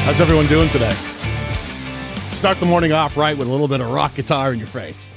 How's everyone doing today? Start the morning off right with a little bit of rock guitar in your face.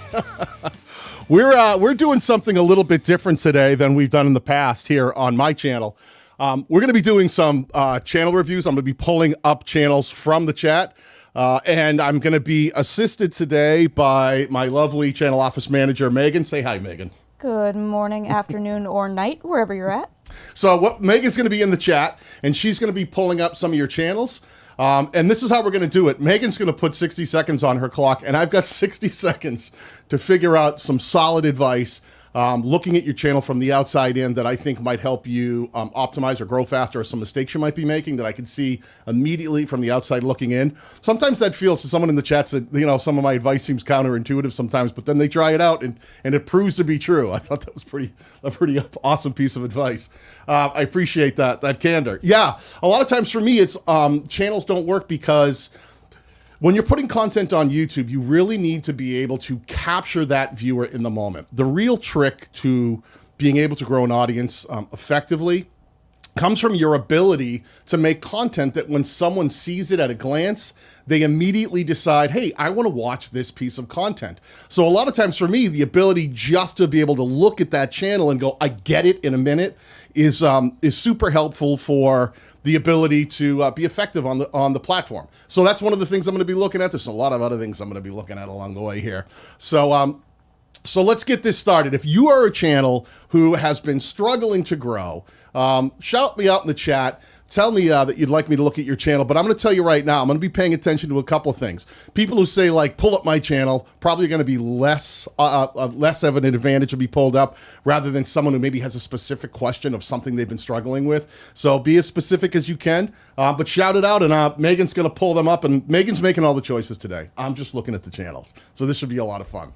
We're doing something a little bit different today than we've done in the past here on my channel. We're going to be doing some channel reviews. I'm going to be pulling up channels from the chat. And I'm going to be assisted today by my lovely channel office manager, Megan. Say hi, Megan. Good morning, afternoon, or night, wherever you're at. So what Megan's going to be in the chat, and she's going to be pulling up some of your channels. And this is how we're going to do it. Megan's going to put 60 seconds on her clock, and I've got 60 seconds to figure out some solid advice, looking at your channel from the outside in that I think might help you optimize or grow faster, or some mistakes you might be making that I can see immediately from the outside looking in. Sometimes that feels to someone in the chat that, you know, some of my advice seems counterintuitive sometimes, but then they try it out and it proves to be true. I thought that was a pretty awesome piece of advice. I appreciate that candor. Yeah, a lot of times for me, it's channels don't work because when you're putting content on YouTube, you really need to be able to capture that viewer in the moment. The real trick to being able to grow an audience effectively comes from your ability to make content that when someone sees it at a glance, they immediately decide, hey, I want to watch this piece of content. So a lot of times for me, the ability just to be able to look at that channel and go, I get it in a minute, is super helpful for the ability to be effective on the platform. So that's one of the things I'm going to be looking at. There's a lot of other things I'm going to be looking at along the way here. So let's get this started. If you are a channel who has been struggling to grow, shout me out in the chat. Tell me that you'd like me to look at your channel, but I'm going to tell you right now, I'm going to be paying attention to a couple of things. People who say, like, pull up my channel, probably going to be less of an advantage to be pulled up rather than someone who maybe has a specific question of something they've been struggling with. So be as specific as you can, but shout it out, and Megan's going to pull them up, and Megan's making all the choices today. I'm just looking at the channels. So this should be a lot of fun.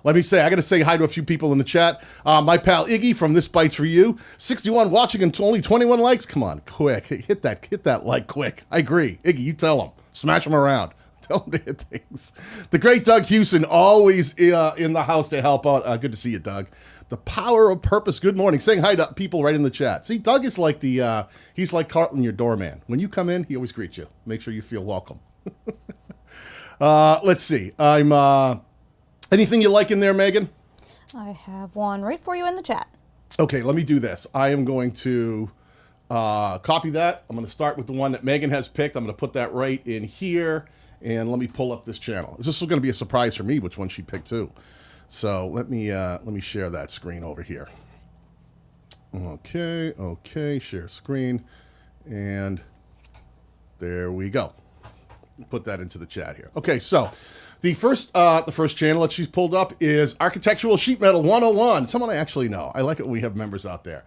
Let me say, I got to say hi to a few people in the chat. My pal Iggy from This Bites For You. 61 watching and only 21 likes. Come on, quick. Hit that like quick. I agree. Iggy, you tell them. Smash them around. Tell them to hit things. The great Doug Hewson, always in the house to help out. Good to see you, Doug. The power of purpose. Good morning. Saying hi to people right in the chat. See, Doug is like he's like Carlton, your doorman. When you come in, he always greets you. Make sure you feel welcome. Let's see. Anything you like in there, Megan? I have one right for you in the chat. Okay, let me do this. I am going to copy that. I'm going to start with the one that Megan has picked. I'm going to put that right in here, and let me pull up this channel. This is going to be a surprise for me, which one she picked too. So let me share that screen over here. Okay, share screen, and there we go. Put that into the chat here. Okay, so the first channel that she's pulled up is Architectural Sheet Metal 101. Someone I actually know. I like it when we have members out there.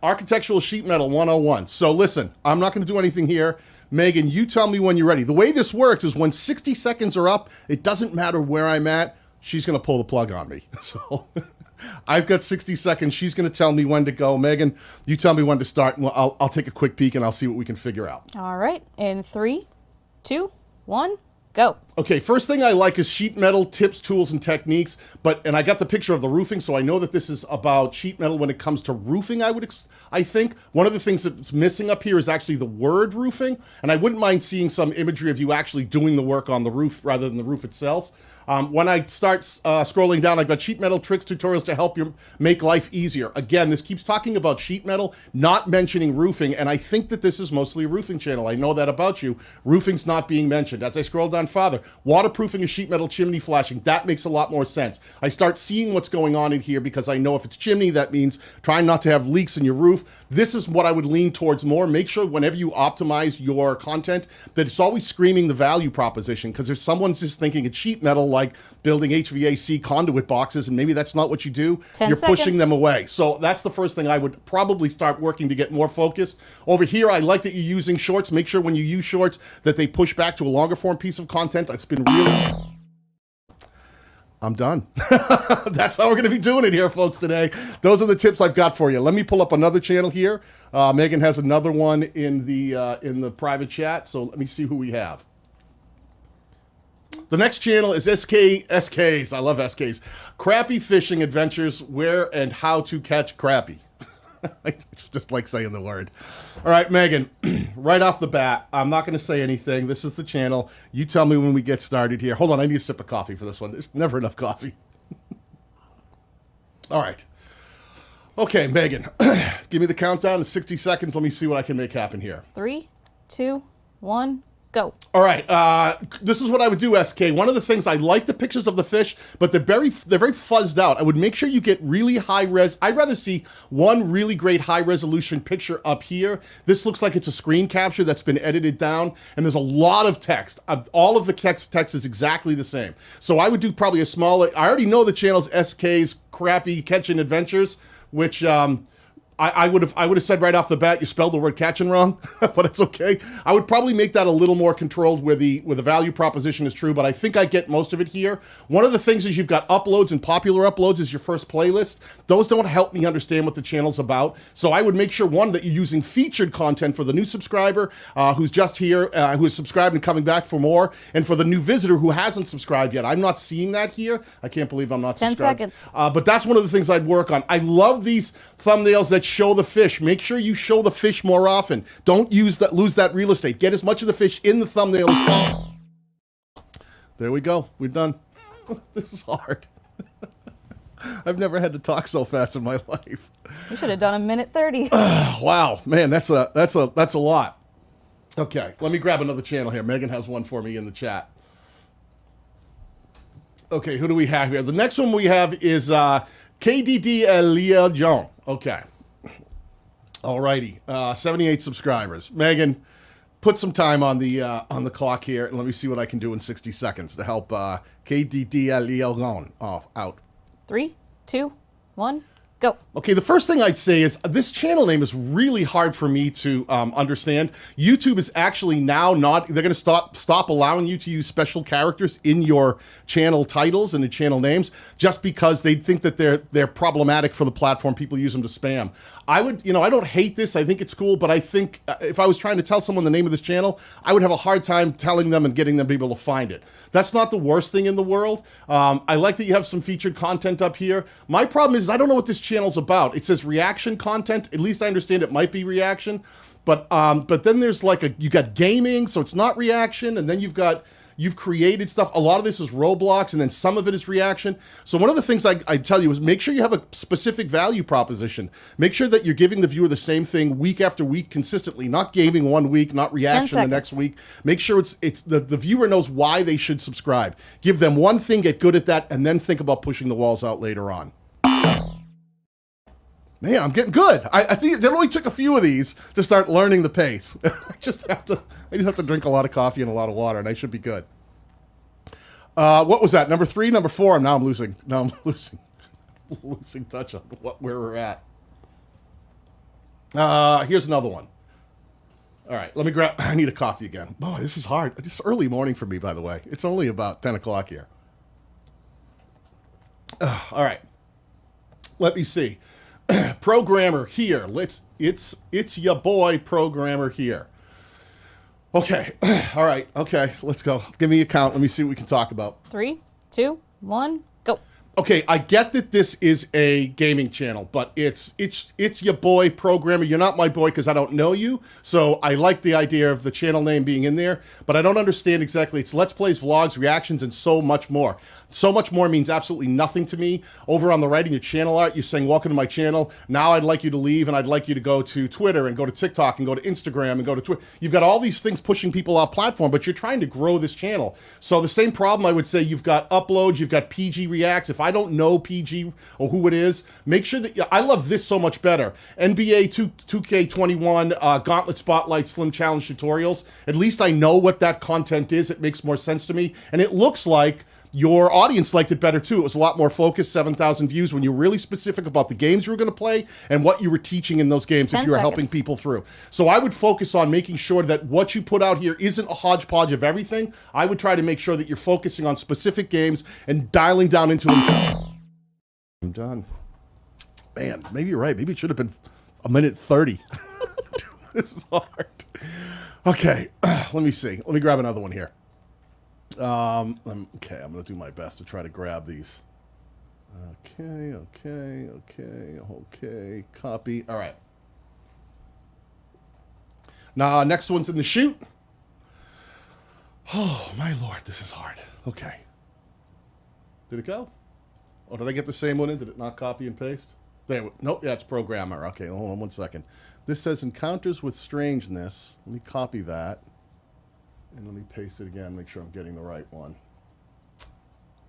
Architectural Sheet Metal 101. So listen, I'm not going to do anything here. Megan, you tell me when you're ready. The way this works is when 60 seconds are up, it doesn't matter where I'm at. She's going to pull the plug on me. So I've got 60 seconds. She's going to tell me when to go. Megan, you tell me when to start. And I'll take a quick peek and I'll see what we can figure out. All right. In 3, 2, 1, go. Okay, first thing I like is sheet metal tips, tools, and techniques. And I got the picture of the roofing, so I know that this is about sheet metal when it comes to roofing, I think. One of the things that's missing up here is actually the word roofing, and I wouldn't mind seeing some imagery of you actually doing the work on the roof rather than the roof itself. When I start scrolling down, I've got sheet metal tricks, tutorials to help you make life easier. Again, this keeps talking about sheet metal, not mentioning roofing, and I think that this is mostly a roofing channel. I know that about you. Roofing's not being mentioned. As I scroll down farther, waterproofing a sheet metal chimney flashing. That makes a lot more sense. I start seeing what's going on in here because I know if it's chimney, that means trying not to have leaks in your roof. This is what I would lean towards more. Make sure whenever you optimize your content that it's always screaming the value proposition, because if someone's just thinking it's sheet metal, like building HVAC conduit boxes, and maybe that's not what you do, you're pushing them away. So that's the first thing I would probably start working to get more focused. Over here, I like that you're using shorts. Make sure when you use shorts that they push back to a longer form piece of content. It's been really... I'm done. That's how we're going to be doing it here, folks, today. Those are the tips I've got for you. Let me pull up another channel here. Megan has another one in the private chat, so let me see who we have. The next channel is SKs. I love SKs. Crappie Fishing Adventures, Where and How to Catch Crappie. I just like saying the word. All right, Megan, right off the bat, I'm not going to say anything. This is the channel. You tell me when we get started here. Hold on, I need a sip of coffee for this one. There's never enough coffee. All right. Okay, Megan, give me the countdown to 60 seconds. Let me see what I can make happen here. 3, 2, 1, go. All right, this is what I would do, SK. One of the things, I like the pictures of the fish, but they're very fuzzed out. I would make sure you get really high res. I'd rather see one really great high resolution picture up here. This looks like it's a screen capture that's been edited down, and there's a lot of text. All of the text is exactly the same. So I would do probably a smaller. I already know the channel's SK's crappy catching adventures, which I would have said right off the bat, you spelled the word catching wrong, but it's okay. I would probably make that a little more controlled where the value proposition is true, but I think I get most of it here. One of the things is you've got uploads, and popular uploads is your first playlist. Those don't help me understand what the channel's about. So I would make sure, one, that you're using featured content for the new subscriber who's just here, who is subscribed and coming back for more, and for the new visitor who hasn't subscribed yet. I'm not seeing that here. I can't believe I'm not 10 subscribed. seconds. But that's one of the things I'd work on. I love these thumbnails that show the fish. Make sure you show the fish more often. Don't lose that real estate. Get as much of the fish in the thumbnail as possible. There we go. We're done. This is hard. I've never had to talk so fast in my life. You should have done a minute 30. Wow, man, that's a lot. Okay, let me grab another channel here. Megan has one for me in the chat. Okay, who do we have here? The next one we have is KDD Leon. Okay. Alrighty, 78 subscribers. Megan, put some time on the clock here, and let me see what I can do in 60 seconds to help KDD Leon out. 3, 2, 1, go. Okay, the first thing I'd say is this channel name is really hard for me to understand. YouTube is actually now they're going to stop allowing you to use special characters in your channel titles and the channel names just because they think that they're problematic for the platform. People use them to spam. I don't hate this. I think it's cool, but I think if I was trying to tell someone the name of this channel, I would have a hard time telling them and getting them to be able to find it. That's not the worst thing in the world. I like that you have some featured content up here. My problem is I don't know what this channel's about. It says reaction content. At least I understand it might be reaction, but then there's you got gaming, so it's not reaction, and then you've created stuff. A lot of this is Roblox, and then some of it is reaction. So one of the things I tell you is make sure you have a specific value proposition. Make sure that you're giving the viewer the same thing week after week consistently, not gaming one week, not reaction the next week. Make sure the viewer knows why they should subscribe. Give them one thing, get good at that, and then think about pushing the walls out later on. Man, I'm getting good. I think it only took a few of these to start learning the pace. I just have to drink a lot of coffee and a lot of water, and I should be good. What was that? Number 3, number 4. Now I'm losing touch on where we're at. Here's another one. All right, let me grab. I need a coffee again. Boy, this is hard. It's early morning for me, by the way. It's only about 10 o'clock here. All right. Let me see. Programmer here. It's your boy programmer here. Okay. All right. Okay. Let's go. Give me a count. Let me see what we can talk about. 3, 2, 1, go. Okay, I get that this is a gaming channel, but it's your boy programmer. You're not my boy because I don't know you, so I like the idea of the channel name being in there, but I don't understand exactly. It's Let's Plays, vlogs, reactions, and so much more. So much more means absolutely nothing to me. Over on the right in your channel art, you're saying, welcome to my channel. Now I'd like you to leave, and I'd like you to go to Twitter, and go to TikTok, and go to Instagram, and go to Twitter. You've got all these things pushing people off platform, but you're trying to grow this channel. So the same problem, I would say, you've got uploads, you've got PG reacts. If I don't know PG or who it is, make sure that I love this so much better. NBA 2K21 Gauntlet Spotlight Slim Challenge tutorials. At least I know what that content is. It makes more sense to me, and it looks like your audience liked it better too. It was a lot more focused, 7,000 views when you're really specific about the games you were going to play and what you were teaching in those games if you were helping people through. So I would focus on making sure that what you put out here isn't a hodgepodge of everything. I would try to make sure that you're focusing on specific games and dialing down into them. I'm done. Man, maybe you're right. Maybe it should have been a minute 30. This is hard. Okay, let me see. Let me grab another one here. Okay, I'm going to do my best to try to grab these. Okay. Copy. All right. Now, next one's in the chute. Oh, my Lord, this is hard. Okay. Did it go? Oh, did I get the same one in? Did it not copy and paste? There. Nope, yeah, it's programmer. Okay, hold on one second. This says encounters with strangeness. Let me copy that. And let me paste it again, make sure I'm getting the right one.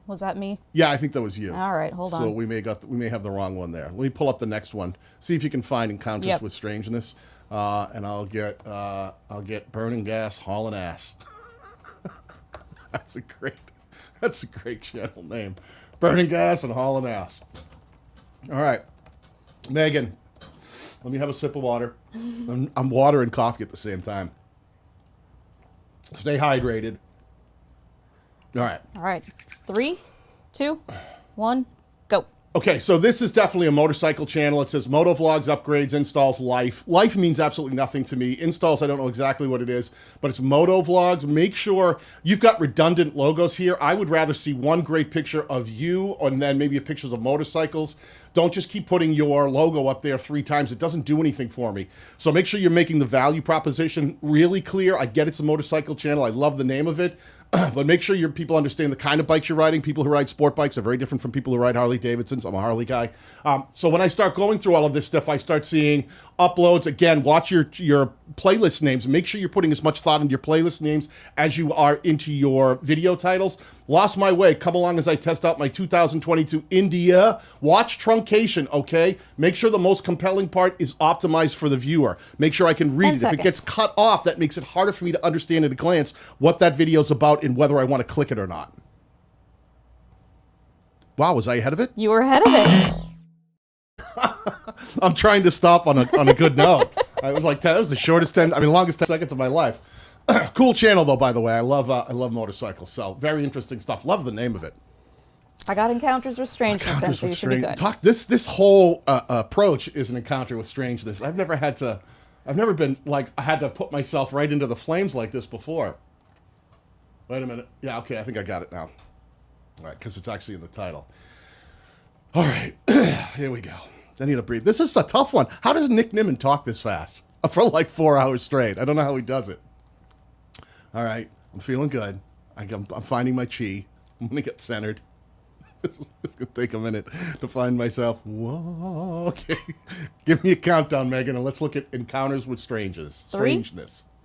Was that me? Yeah, I think that was you. All right, hold on. So we may have the wrong one there. Let me pull up the next one. See if you can find encounters with strangeness. And I'll get burning gas, hauling ass. That's a great channel name. Burning gas and hauling ass. All right, Megan, let me have a sip of water. I'm water and coffee at the same time. Stay hydrated. All right. All right. 3, 2, 1, go. Okay, so this is definitely a motorcycle channel. It says Moto Vlogs, Upgrades, Installs, Life. Life means absolutely nothing to me. Installs, I don't know exactly what it is, but it's Moto Vlogs. Make sure you've got redundant logos here. I would rather see one great picture of you and then maybe pictures of motorcycles. Don't just keep putting your logo up there 3 times. It doesn't do anything for me. So make sure you're making the value proposition really clear. I get it's a motorcycle channel. I love the name of it. But make sure your people understand the kind of bikes you're riding. People who ride sport bikes are very different from people who ride Harley Davidsons. I'm a Harley guy. So when I start going through all of this stuff, I start seeing uploads. Again, watch your playlist names. Make sure you're putting as much thought into your playlist names as you are into your video titles. Lost My Way. Come along as I test out my 2022 India. Watch truncation, okay? Make sure the most compelling part is optimized for the viewer. Make sure I can read it. If it gets cut off, that makes it harder for me to understand at a glance what that video's about and whether I want to click it or not. Wow, was I ahead of it? You were ahead of it. I'm trying to stop on a good note. I was like, that was the longest 10 seconds of my life. Cool channel, though, by the way. I love motorcycles, so very interesting stuff. Love the name of it. I got encounters with strangeness, so you should be good. This whole approach is an encounter with strangeness. I've never been like, I had to put myself right into the flames like this before. Wait a minute. Yeah, okay, I think I got it now. All right, because it's actually in the title. All right, here we go. I need to breathe. This is a tough one. How does Nick Nimmin talk this fast for like 4 hours straight? I don't know how he does it. All right, I'm feeling good. I'm finding my chi. I'm going to get centered. It's going to take a minute to find myself. Whoa, okay. Give me a countdown, Megan, and let's look at encounters with strangeness. 3,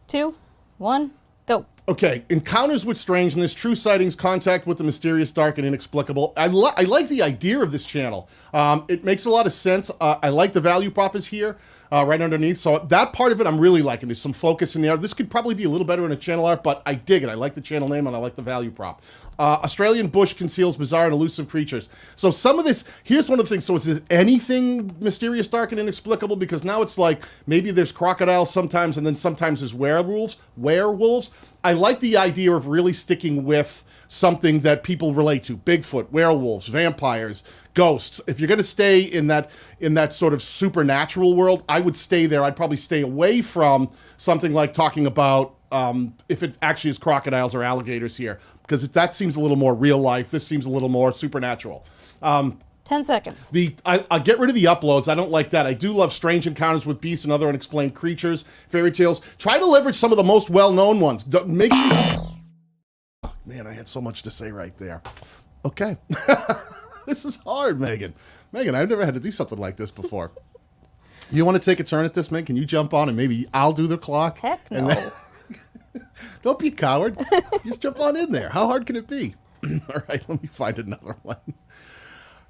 2, 1, go. Okay, encounters with strangeness, true sightings, contact with the mysterious, dark, and inexplicable. I like the idea of this channel. It makes a lot of sense. I like the value prop is here, right underneath. So that part of it I'm really liking. There's some focus in there. This could probably be a little better in a channel art, but I dig it. I like the channel name and I like the value prop. Australian bush conceals bizarre and elusive creatures. So some of this, here's one of the things. So is this anything mysterious, dark, and inexplicable? Because now it's like maybe there's crocodiles sometimes and then sometimes there's werewolves. I like the idea of really sticking with something that people relate to. Bigfoot, werewolves, vampires, ghosts. If you're going to stay in that sort of supernatural world, I would stay there. I'd probably stay away from something like talking about if it actually is crocodiles or alligators here, because that seems a little more real life. This seems a little more supernatural. 10 seconds. I'll get rid of the uploads. I don't like that. I do love strange encounters with beasts and other unexplained creatures, fairy tales. Try to leverage some of the most well-known ones. Make sure. Oh, man, I had so much to say right there. Okay. This is hard, Megan. Megan, I've never had to do something like this before. You want to take a turn at this, Megan? Can you jump on and maybe I'll do the clock? Heck no. And then... Don't be a coward. Just jump on in there. How hard can it be? All right, let me find another one.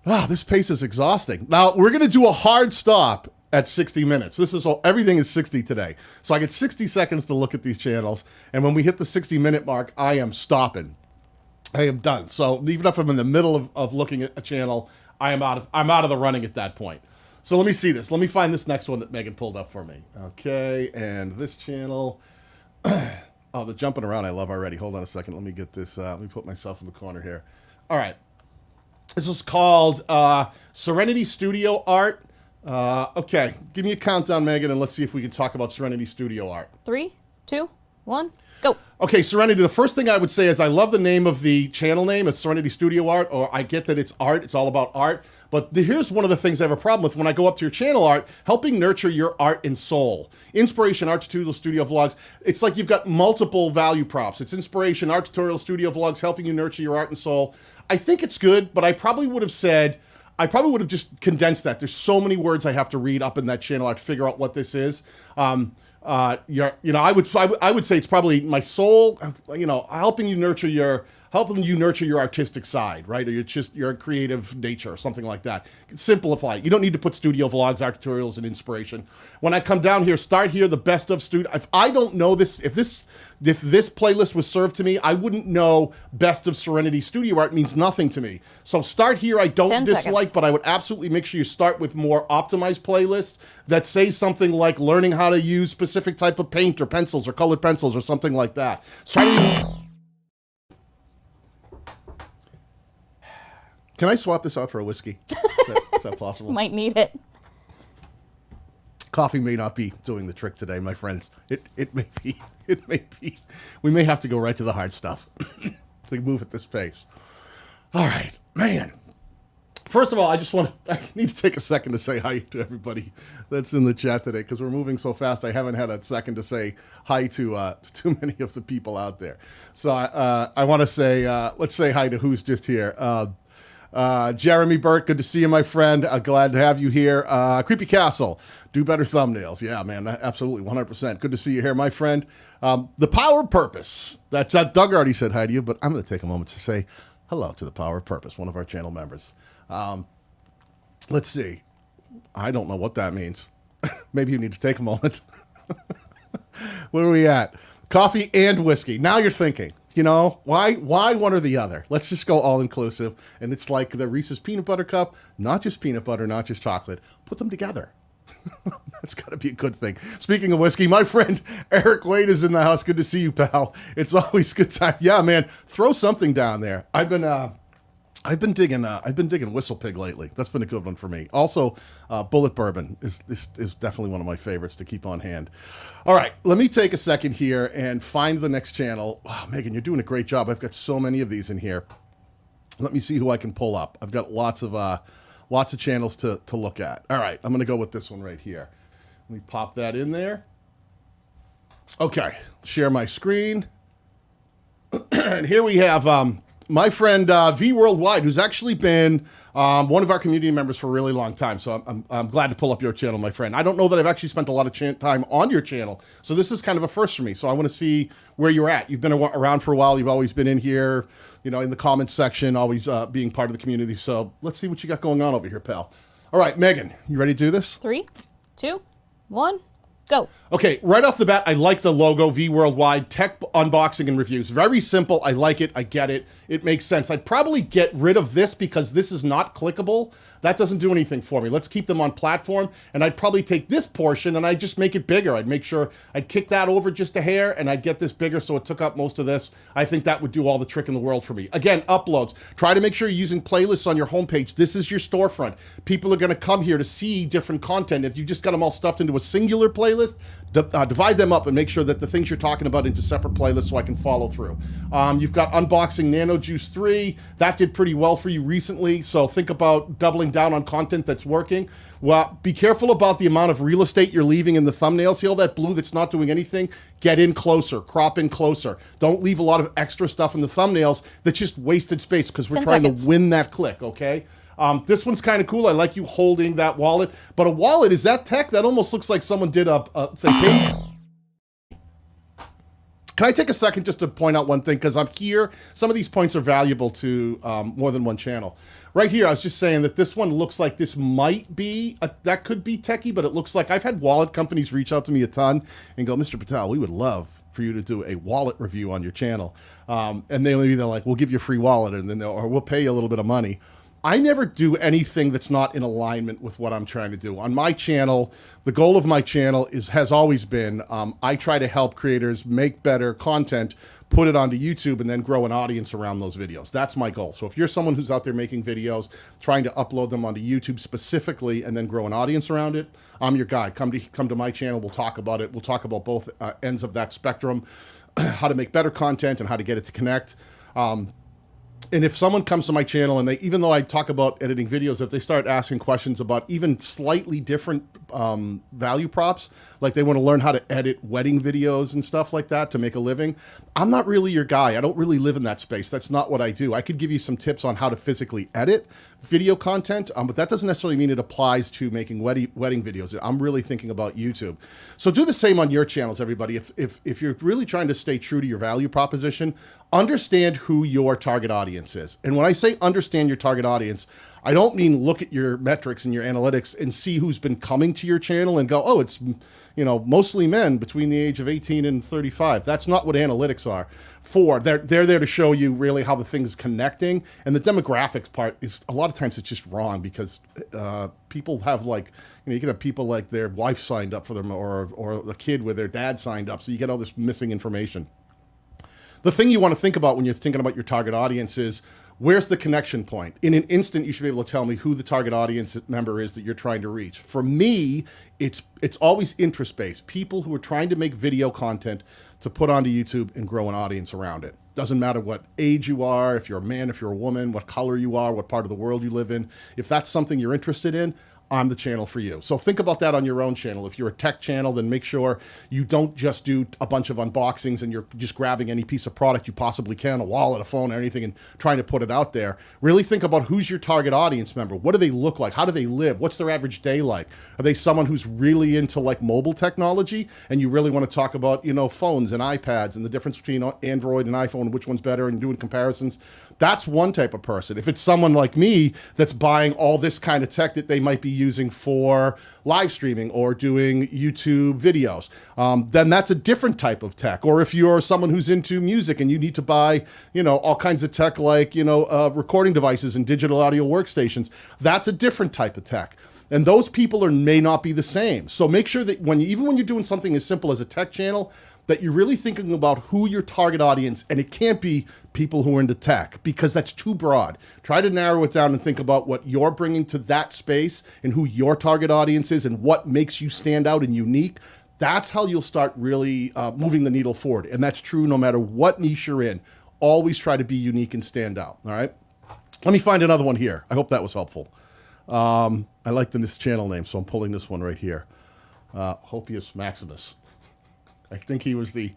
Ah, this pace is exhausting. Now, we're going to do a hard stop at 60 minutes. Everything is 60 today. So I get 60 seconds to look at these channels. And when we hit the 60-minute mark, I am stopping. I am done. So even if I'm in the middle of looking at a channel, I'm out of the running at that point. So let me see this. Let me find this next one that Megan pulled up for me. Okay, and this channel. Oh, the jumping around I love already. Hold on a second. Let me get this. Let me put myself in the corner here. All right. This is called Serenity Studio Art. Okay, give me a countdown, Megan, and let's see if we can talk about Serenity Studio Art. 3, 2, 1, go. Okay, Serenity, the first thing I would say is I love the name of the channel name. It's Serenity Studio Art, or I get that it's art. It's all about art. But here's one of the things I have a problem with when I go up to your channel art, helping nurture your art and soul. Inspiration, art tutorial, studio vlogs. It's like you've got multiple value props. It's inspiration, art tutorial, studio vlogs, helping you nurture your art and soul. I think it's good, but I probably would have just condensed that. There's so many words I have to read up in that channel art to figure out what this is. I would say it's probably my soul, helping you nurture your artistic side, right? Or your creative nature or something like that. Simplify it. You don't need to put studio vlogs, art tutorials, and inspiration. When I come down here, start here, the best of studio. If I don't know this, if this playlist was served to me, I wouldn't know best of Serenity Studio Art means nothing to me. So start here. I don't dislike, but I would absolutely make sure you start with more optimized playlists that say something like learning how to use specific type of paint or pencils or colored pencils or something like that. Can I swap this out for a whiskey? Is that possible? Might need it. Coffee may not be doing the trick today, my friends. It may be. It may be. We may have to go right to the hard stuff to move at this pace. All right, man. First of all, I need to take a second to say hi to everybody that's in the chat today, because we're moving so fast. I haven't had a second to say hi to too many of the people out there. So I want to say, let's say hi to who's just here. Jeremy Burke, good to see you, my friend. Glad to have you here. Creepy Castle, do better thumbnails. Yeah, man, absolutely, 100%. Good to see you here, my friend. The Power of Purpose. That Doug already said hi to you, but I'm going to take a moment to say hello to the Power of Purpose, one of our channel members. Let's see. I don't know what that means. Maybe you need to take a moment. Where are we at? Coffee and whiskey. Now you're thinking. Why one or the other? Let's just go all inclusive. And it's like the Reese's peanut butter cup, not just peanut butter, not just chocolate. Put them together. That's got to be a good thing. Speaking of whiskey, my friend Eric Wade is in the house. Good to see you, pal. It's always good time. Yeah, man, throw something down there. I've been digging Whistle Pig lately. That's been a good one for me. Also, Bullet Bourbon is definitely one of my favorites to keep on hand. All right, let me take a second here and find the next channel. Wow, Megan, you're doing a great job. I've got so many of these in here. Let me see who I can pull up. I've got lots of channels to look at. All right, I'm going to go with this one right here. Let me pop that in there. Okay, share my screen. And here we have my friend V Worldwide, who's actually been one of our community members for a really long time. So I'm glad to pull up your channel, my friend. I don't know that I've actually spent a lot of time on your channel, so this is kind of a first for me. So I want to see where you're at. You've been around for a while. You've always been in here, in the comments section, always being part of the community. So let's see what you got going on over here, pal. All right, Megan, you ready to do this? 3, 2, 1, go. Okay, right off the bat, I like the logo, V Worldwide, tech unboxing and reviews. Very simple. I like it. I get it. It makes sense. I'd probably get rid of this because this is not clickable. That doesn't do anything for me. Let's keep them on platform. And I'd probably take this portion and I'd just make it bigger. I'd make sure I'd kick that over just a hair and I'd get this bigger so it took up most of this. I think that would do all the trick in the world for me. Again, uploads. Try to make sure you're using playlists on your homepage. This is your storefront. People are going to come here to see different content. If you just got them all stuffed into a singular playlist, divide them up and make sure that the things you're talking about into separate playlists so I can follow through. You've got Unboxing Nano Juice 3. That did pretty well for you recently, so think about doubling down on content that's working. Well, be careful about the amount of real estate you're leaving in the thumbnail. See all that blue that's not doing anything? Get in closer, crop in closer. Don't leave a lot of extra stuff in the thumbnails that's just wasted space because we're trying to win that click, okay? This one's kind of cool. I like you holding that wallet. But a wallet, is that tech? That almost looks like someone did Can I take a second just to point out one thing? Because I'm here. Some of these points are valuable to more than one channel. Right here, I was just saying that this one looks like this might be, that could be techie, but it looks like I've had wallet companies reach out to me a ton and go, Mr. Batal, we would love for you to do a wallet review on your channel. And they're like, we'll give you a free wallet, and then or we'll pay you a little bit of money. I never do anything that's not in alignment with what I'm trying to do. On my channel, the goal of my channel has always been, I try to help creators make better content, put it onto YouTube, and then grow an audience around those videos. That's my goal. So if you're someone who's out there making videos, trying to upload them onto YouTube specifically, and then grow an audience around it, I'm your guy. Come to my channel. We'll talk about it. We'll talk about both ends of that spectrum, how to make better content and how to get it to connect. And if someone comes to my channel and even though I talk about editing videos, if they start asking questions about even slightly different value props, like they want to learn how to edit wedding videos and stuff like that to make a living, I'm not really your guy. I don't really live in that space. That's not what I do. I could give you some tips on how to physically edit video content, but that doesn't necessarily mean it applies to making wedding videos. I'm really thinking about YouTube. So do the same on your channels, everybody. If you're really trying to stay true to your value proposition, understand who your target audience is. And when I say understand your target audience, I don't mean look at your metrics and your analytics and see who's been coming to your channel and go, oh, it's, you know, mostly men between the age of 18 and 35. That's not what analytics are for. They're there to show you really how the thing's connecting. And the demographics part is a lot of times it's just wrong because people have like, you know, you can have people like their wife signed up for them or a kid with their dad signed up. So you get all this missing information. The thing you want to think about when you're thinking about your target audience is, where's the connection point? In an instant, you should be able to tell me who the target audience member is that you're trying to reach. For me, it's always interest-based. People who are trying to make video content to put onto YouTube and grow an audience around it. Doesn't matter what age you are, if you're a man, if you're a woman, what color you are, what part of the world you live in. If that's something you're interested in, I'm the channel for you. So think about that on your own channel. If you're a tech channel, then make sure you don't just do a bunch of unboxings and you're just grabbing any piece of product you possibly can, a wallet, a phone, or anything, and trying to put it out there. Really think about who's your target audience member. What do they look like? How do they live? What's their average day like? Are they someone who's really into like mobile technology and you really want to talk about, you know, phones and iPads and the difference between Android and iPhone, which one's better, and doing comparisons? That's one type of person. If it's someone like me that's buying all this kind of tech that they might be using for live streaming or doing YouTube videos, then that's a different type of tech. Or if you're someone who's into music and you need to buy, you know, all kinds of tech like, you know, recording devices and digital audio workstations, that's a different type of tech. And those people may not be the same. So make sure that even when you're doing something as simple as a tech channel, that you're really thinking about who your target audience, and it can't be people who are into tech because that's too broad. Try to narrow it down and think about what you're bringing to that space and who your target audience is and what makes you stand out and unique. That's how you'll start really moving the needle forward. And that's true no matter what niche you're in. Always try to be unique and stand out. All right. Let me find another one here. I hope that was helpful. I like this channel name, so I'm pulling this one right here. Hopius Maximus. I think he was the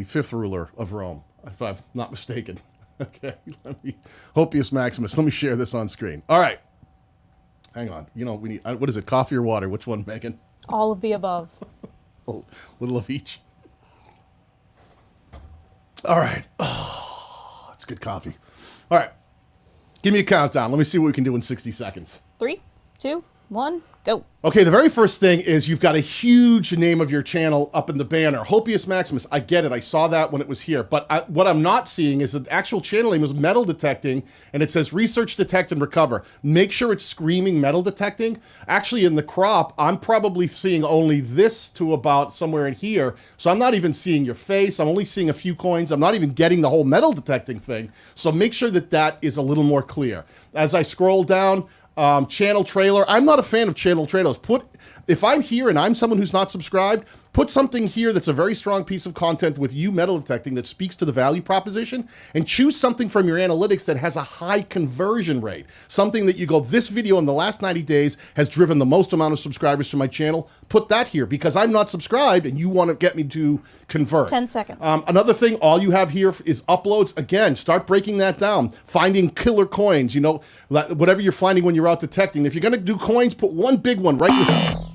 fifth ruler of Rome, if I'm not mistaken. Okay, Hopius Maximus. Let me share this on screen. All right, hang on. You know, we need, what is it? Coffee or water? Which one, Megan? All of the above. A little of each. All right. Oh, it's good coffee. All right, give me a countdown. Let me see what we can do in 60 seconds. 3, 2, 1, go. Okay, the very first thing is you've got a huge name of your channel up in the banner. Hopius Maximus. I get it. I saw that when it was here. But what I'm not seeing is the actual channel name is metal detecting, and it says research, detect, and recover. Make sure it's screaming metal detecting. Actually, in the crop, I'm probably seeing only this to about somewhere in here. So I'm not even seeing your face. I'm only seeing a few coins. I'm not even getting the whole metal detecting thing. So make sure that that is a little more clear. As I scroll down, channel trailer. I'm not a fan of channel trailers. If I'm here and I'm someone who's not subscribed, put something here that's a very strong piece of content with you metal detecting that speaks to the value proposition, and choose something from your analytics that has a high conversion rate. Something that you go, this video in the last 90 days has driven the most amount of subscribers to my channel. Put that here because I'm not subscribed and you want to get me to convert. 10 seconds. Another thing, all you have here is uploads. Again, start breaking that down. Finding killer coins, you know, whatever you're finding when you're out detecting. If you're going to do coins, put one big one right in the...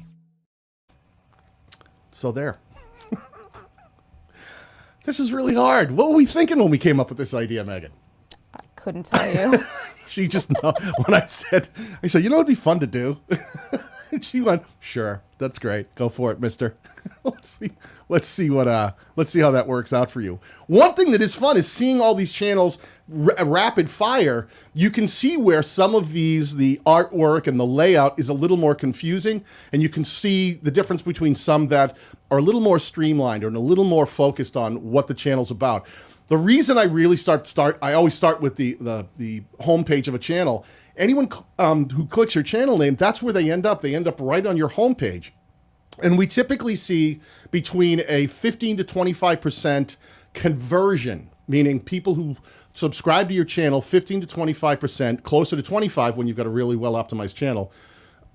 So there. This is really hard. What were we thinking when we came up with this idea, Megan? I couldn't tell you. She just know when I said, you know, it'd be fun to do. She went, sure, that's great. Go for it, mister. Let's see how that works out for you. One thing that is fun is seeing all these channels rapid fire. You can see where some of these, the artwork and the layout is a little more confusing, and you can see the difference between some that are a little more streamlined or a little more focused on what the channel's about. The reason I really I always start with the homepage of a channel. Anyone who clicks your channel name, that's where they end up. They end up right on your homepage. And we typically see between a 15 to 25% conversion, meaning people who subscribe to your channel, 15 to 25%, closer to 25 when you've got a really well-optimized channel,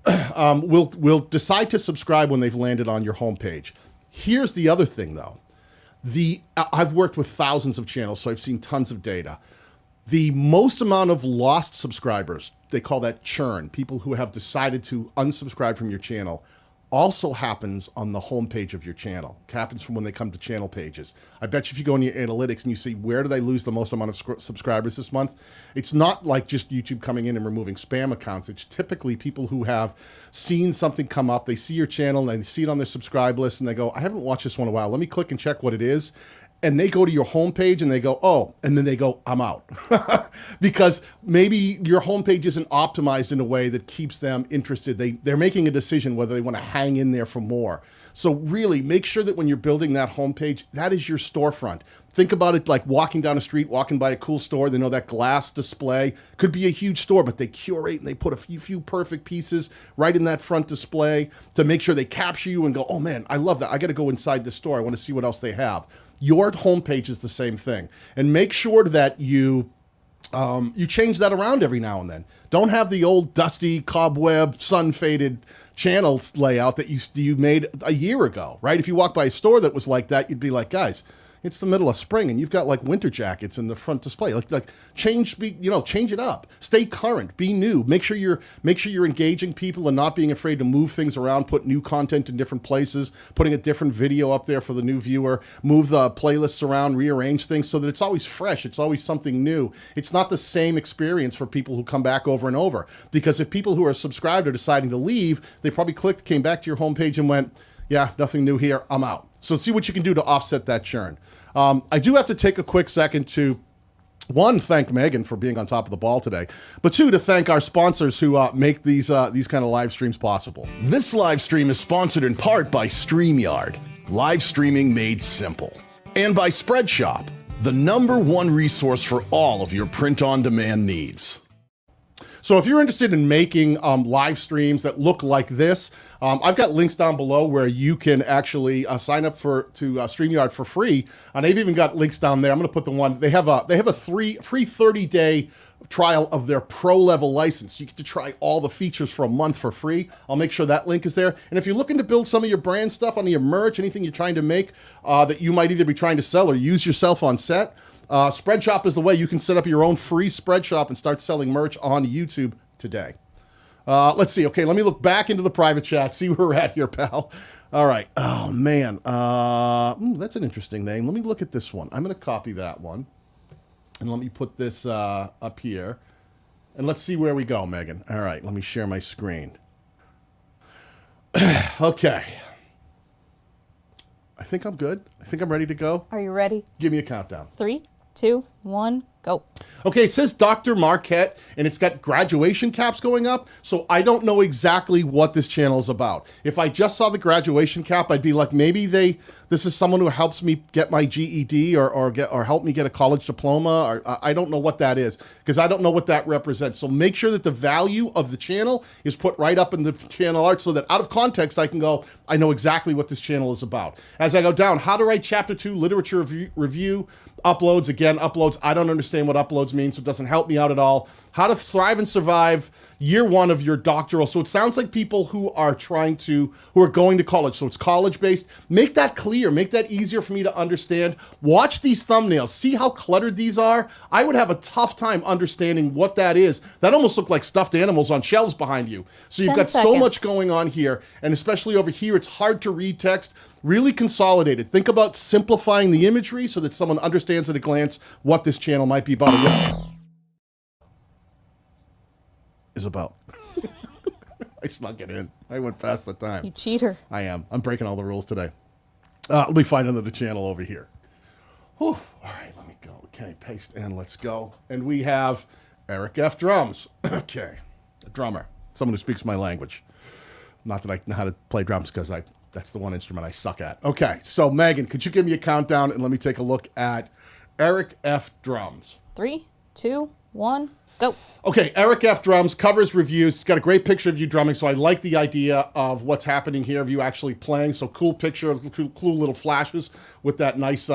will decide to subscribe when they've landed on your homepage. Here's the other thing, though. I've worked with thousands of channels, so I've seen tons of data. The most amount of lost subscribers, they call that churn, people who have decided to unsubscribe from your channel, also happens on the homepage of your channel. It happens from when they come to channel pages. I bet you if you go in your analytics and you see where did I lose the most amount of subscribers this month, it's not like just YouTube coming in and removing spam accounts. It's typically people who have seen something come up, they see your channel and they see it on their subscribe list and they go, I haven't watched this one in a while. Let me click and check what it is. And they go to your homepage and they go, oh, and then they go, I'm out. Because maybe your homepage isn't optimized in a way that keeps them interested. They're making a decision whether they want to hang in there for more. So really make sure that when you're building that homepage, that is your storefront. Think about it like walking down a street, walking by a cool store. They know that glass display could be a huge store, but they curate and they put a few perfect pieces right in that front display to make sure they capture you and go, oh man, I love that. I got to go inside the store. I want to see what else they have. Your homepage is the same thing. And make sure that you change that around every now and then. Don't have the old dusty, cobweb, sun-faded channel layout that you made a year ago, right? If you walk by a store that was like that, you'd be like, guys, it's the middle of spring and you've got like winter jackets in the front display. Like change it up. Stay current. Be new. Make sure you're engaging people and not being afraid to move things around. Put new content in different places. Putting a different video up there for the new viewer. Move the playlists around. Rearrange things so that it's always fresh. It's always something new. It's not the same experience for people who come back over and over. Because if people who are subscribed are deciding to leave, they probably came back to your homepage and went, yeah, nothing new here. I'm out. So see what you can do to offset that churn. I do have to take a quick second to, one, thank Megan for being on top of the ball today, but two, to thank our sponsors who make these kind of live streams possible. This live stream is sponsored in part by StreamYard, live streaming made simple, and by Spreadshop, the #1 resource for all of your print-on-demand needs. So if you're interested in making live streams that look like this, I've got links down below where you can actually sign up to StreamYard for free. And I've even got links down there. I'm going to put the one, they have a free 30-day trial of their pro level license. You get to try all the features for a month for free. I'll make sure that link is there. And if you're looking to build some of your brand stuff on your merch, anything you're trying to make that you might either be trying to sell or use yourself on set, Spreadshop is the way. You can set up your own free Spreadshop and start selling merch on YouTube today. Let's see. Okay, let me look back into the private chat, see where we're at here, pal. All right. Oh, man. That's an interesting name. Let me look at this one. I'm going to copy that one. And let me put this up here. And let's see where we go, Megan. All right, let me share my screen. Okay. I think I'm good. I think I'm ready to go. Are you ready? Give me a countdown. 3, 2, 1, go. Okay, it says Dr. Marquette, and it's got graduation caps going up, so I don't know exactly what this channel is about. If I just saw the graduation cap, I'd be like, maybe this is someone who helps me get my GED or help me get a college diploma, or I don't know what that is, because I don't know what that represents. So make sure that the value of the channel is put right up in the channel art so that out of context, I can go, I know exactly what this channel is about. As I go down, how to write chapter 2, literature review, uploads, again, uploads. I don't understand what uploads means, so it doesn't help me out at all. How to thrive and survive year 1 of your doctoral. So it sounds like people who are going to college. So it's college based. Make that clear. Make that easier for me to understand. Watch these thumbnails. See how cluttered these are. I would have a tough time understanding what that is. That almost look like stuffed animals on shelves behind you. So you've got so much going on here. And especially over here, it's hard to read text. Really consolidated. Think about simplifying the imagery so that someone understands at a glance what this channel might be about. Is about. I snuck it in. I went past the time. You cheater. I am. I'm breaking all the rules today. Let me find another channel over here. Whew. All right, let me go. Okay, paste in. Let's go. And we have Eric F. Drums. Okay, a drummer, someone who speaks my language. Not that I know how to play drums because that's the one instrument I suck at. Okay, so Megan, could you give me a countdown and let me take a look at Eric F. Drums. 3, 2, 1, go. Okay, Eric F. Drums, covers, reviews. It's got a great picture of you drumming, so I like the idea of what's happening here, of you actually playing. So cool picture, cool little flashes with that nice,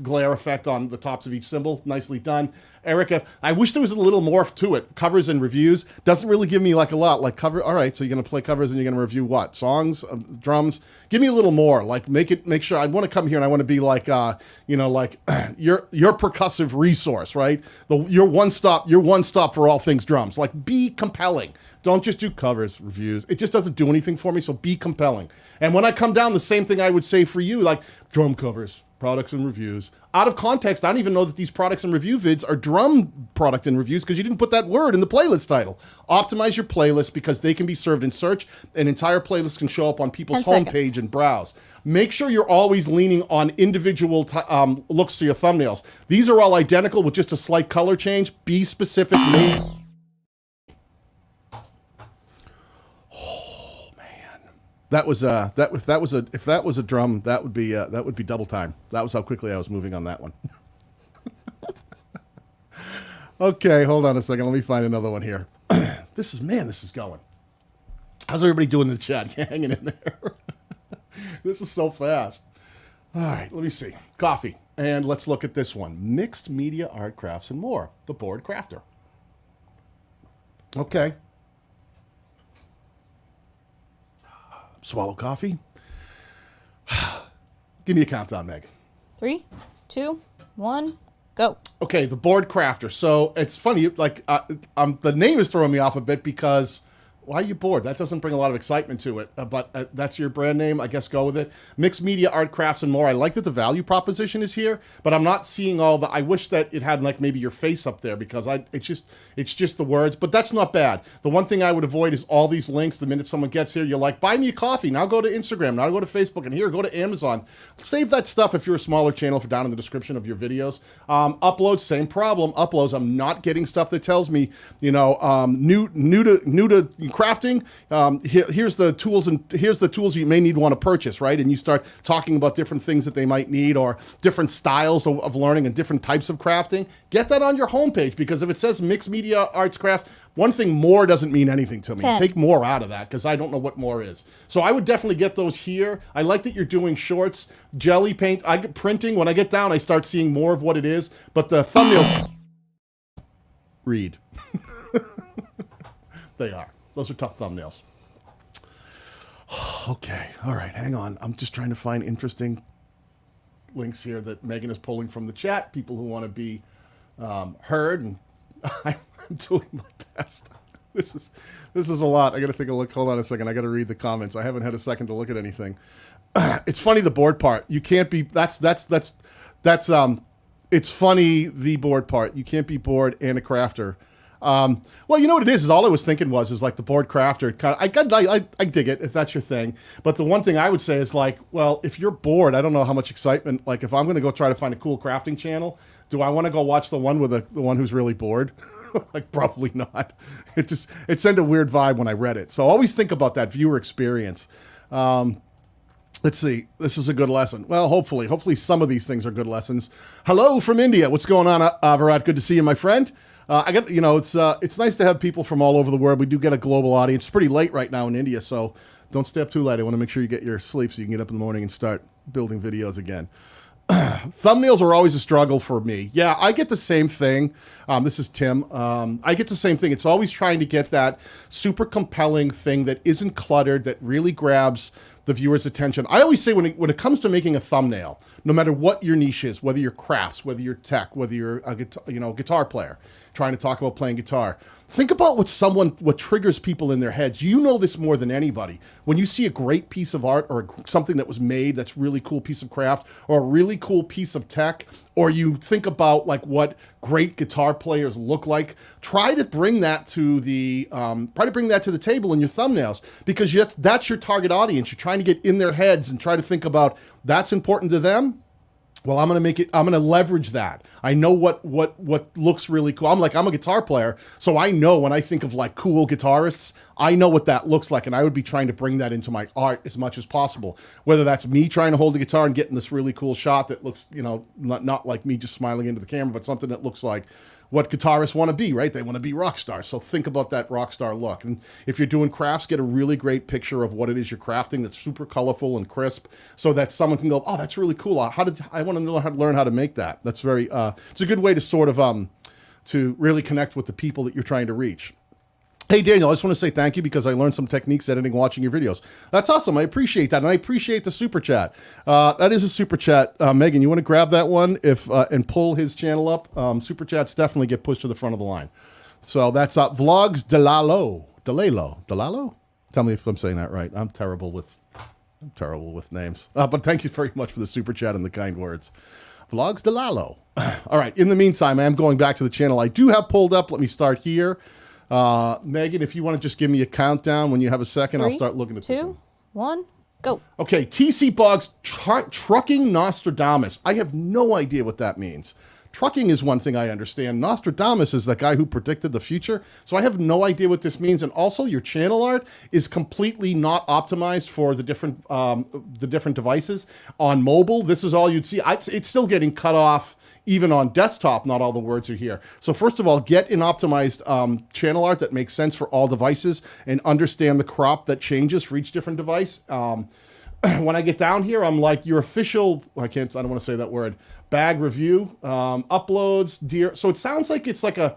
glare effect on the tops of each cymbal. Nicely done. Eric F. I wish there was a little more to it. Covers and reviews doesn't really give me like a lot. Like cover. All right, so you're gonna play covers and you're gonna review what? Songs, drums. Give me a little more. Like make sure. I want to come here and I want to be like, your percussive resource, right? Your one stop for all things drums. Like be compelling. Don't just do covers, reviews. It just doesn't do anything for me. So be compelling. And when I come down, the same thing I would say for you, like drum covers, products and reviews. Out of context, I don't even know that these products and review vids are drum product and reviews because you didn't put that word in the playlist title. Optimize your playlist because they can be served in search. An entire playlist can show up on people's 10 homepage seconds. and browse. Make sure you're always leaning on individual looks to your thumbnails. These are all identical with just a slight color change. Be specific. That was if that was a drum, that would be double time. That was how quickly I was moving on that one. Okay, hold on a second. Let me find another one here. This is going. How's everybody doing in the chat? Hanging in there. This is so fast. All right, let me see. Coffee. And let's look at this one. Mixed Media Art Crafts and More. The Board Crafter. Okay. Swallow coffee. Give me a countdown, Meg. 3, 2, 1, go. Okay, the Board Crafter. So it's funny, like the name is throwing me off a bit because why are you bored? That doesn't bring a lot of excitement to it. But that's your brand name. I guess go with it. Mixed Media Art Crafts and More. I like that the value proposition is here, but I'm not seeing all the. I wish that it had like maybe your face up there because it's just the words. But that's not bad. The one thing I would avoid is all these links. The minute someone gets here, you're like, buy me a coffee. Now go to Instagram. Now go to Facebook. And here, go to Amazon. Save that stuff if you're a smaller channel for down in the description of your videos. Uploads, same problem. Uploads. I'm not getting stuff that tells me, new to crafting. Here's the tools and here's the tools you may need to want to purchase, right? And you start talking about different things that they might need or different styles of learning and different types of crafting. Get that on your homepage because if it says Mixed Media Arts Craft, one thing more doesn't mean anything to me. 10. Take more out of that because I don't know what more is. So I would definitely get those here. I like that you're doing shorts, jelly paint. I get printing. When I get down, I start seeing more of what it is. But the thumbnails read. They are. Those are tough thumbnails. Okay. All right. Hang on. I'm just trying to find interesting links here that Megan is pulling from the chat. People who want to be heard. And I'm doing my best. This is a lot. I got to take a look. Hold on a second. I got to read the comments. I haven't had a second to look at anything. It's funny, the board part. You can't be, it's funny, the board part. You can't be bored and a crafter. Well, you know what it is all I was thinking was like the board crafter. I dig it if that's your thing. But the one thing I would say is like, well, if you're bored, I don't know how much excitement, like if I'm going to go try to find a cool crafting channel, do I want to go watch the one with the one who's really bored? Like probably not. It sent a weird vibe when I read it. So always think about that viewer experience. Let's see. This is a good lesson. Well, hopefully some of these things are good lessons. Hello from India. What's going on, Virat? Good to see you, my friend. It's nice to have people from all over the world. We do get a global audience. It's pretty late right now in India, so don't stay up too late. I want to make sure you get your sleep so you can get up in the morning and start building videos again. Thumbnails are always a struggle for me. Yeah, I get the same thing. This is Tim. I get the same thing. It's always trying to get that super compelling thing that isn't cluttered, that really grabs the viewer's attention. I always say when it comes to making a thumbnail, no matter what your niche is, whether you're crafts, whether you're tech, whether you're a guitar player, trying to talk about playing guitar. Think about what triggers people in their heads. You know this more than anybody. When you see a great piece of art or something that was made that's really cool piece of craft or a really cool piece of tech, or you think about like what great guitar players look like, try to bring that to the table in your thumbnails, because that's your target audience. You're trying to get in their heads and try to think about that's important to them. Well, I'm going to leverage that. I know what looks really cool. I'm a guitar player, so I know when I think of like cool guitarists, I know what that looks like, and I would be trying to bring that into my art as much as possible. Whether that's me trying to hold the guitar and getting this really cool shot that looks, not like me just smiling into the camera, but something that looks like what guitarists want to be, right? They want to be rock stars. So think about that rock star look. And if you're doing crafts, get a really great picture of what it is you're crafting that's super colorful and crisp, so that someone can go, oh, that's really cool. I want to learn how to make that. That's very, it's a good way to sort of, to really connect with the people that you're trying to reach. Hey, Daniel, I just want to say thank you because I learned some techniques editing watching your videos. That's awesome. I appreciate that. And I appreciate the super chat. That is a super chat. Megan, you want to grab that one and pull his channel up? Super chats definitely get pushed to the front of the line. So that's Vlogs Delalo. Tell me if I'm saying that right. I'm terrible with names. But thank you very much for the super chat and the kind words. Vlogs Delalo. All right. In the meantime, I am going back to the channel I do have pulled up. Let me start here. Megan, if you want to just give me a countdown when you have a second, 3, I'll start looking at 2, 1, go. Okay, TC Boggs, trucking Nostradamus. I have no idea what that means. Trucking is one thing I understand. Nostradamus is the guy who predicted the future. So I have no idea what this means. And also your channel art is completely not optimized for the different devices. On mobile, this is all you'd see. It's still getting cut off. Even on desktop, not all the words are here. So first of all, get an optimized channel art that makes sense for all devices and understand the crop that changes for each different device. When I get down here, I'm like your official, I don't want to say that word, bag review, uploads, so it sounds like it's like a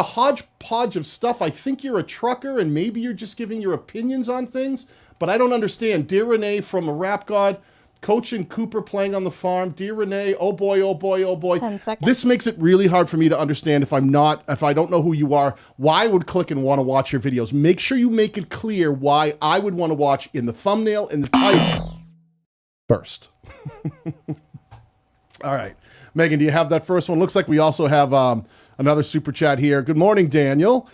hodgepodge of stuff. I think you're a trucker and maybe you're just giving your opinions on things, but I don't understand. Dear Renee from A Rap God, Coach and Cooper playing on the farm. Dear Renee, oh boy, oh boy, oh boy. 10 seconds. This makes it really hard for me to understand if I don't know who you are, why I would click and want to watch your videos. Make sure you make it clear why I would want to watch in the thumbnail and the title first. All right. Megan, do you have that first one? Looks like we also have another super chat here. Good morning, Daniel.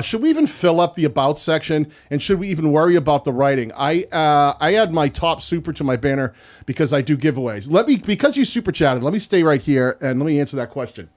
Should we even fill up the about section, and should we even worry about the writing? I add my top super to my banner because I do giveaways. Because you super chatted, let me stay right here and let me answer that question.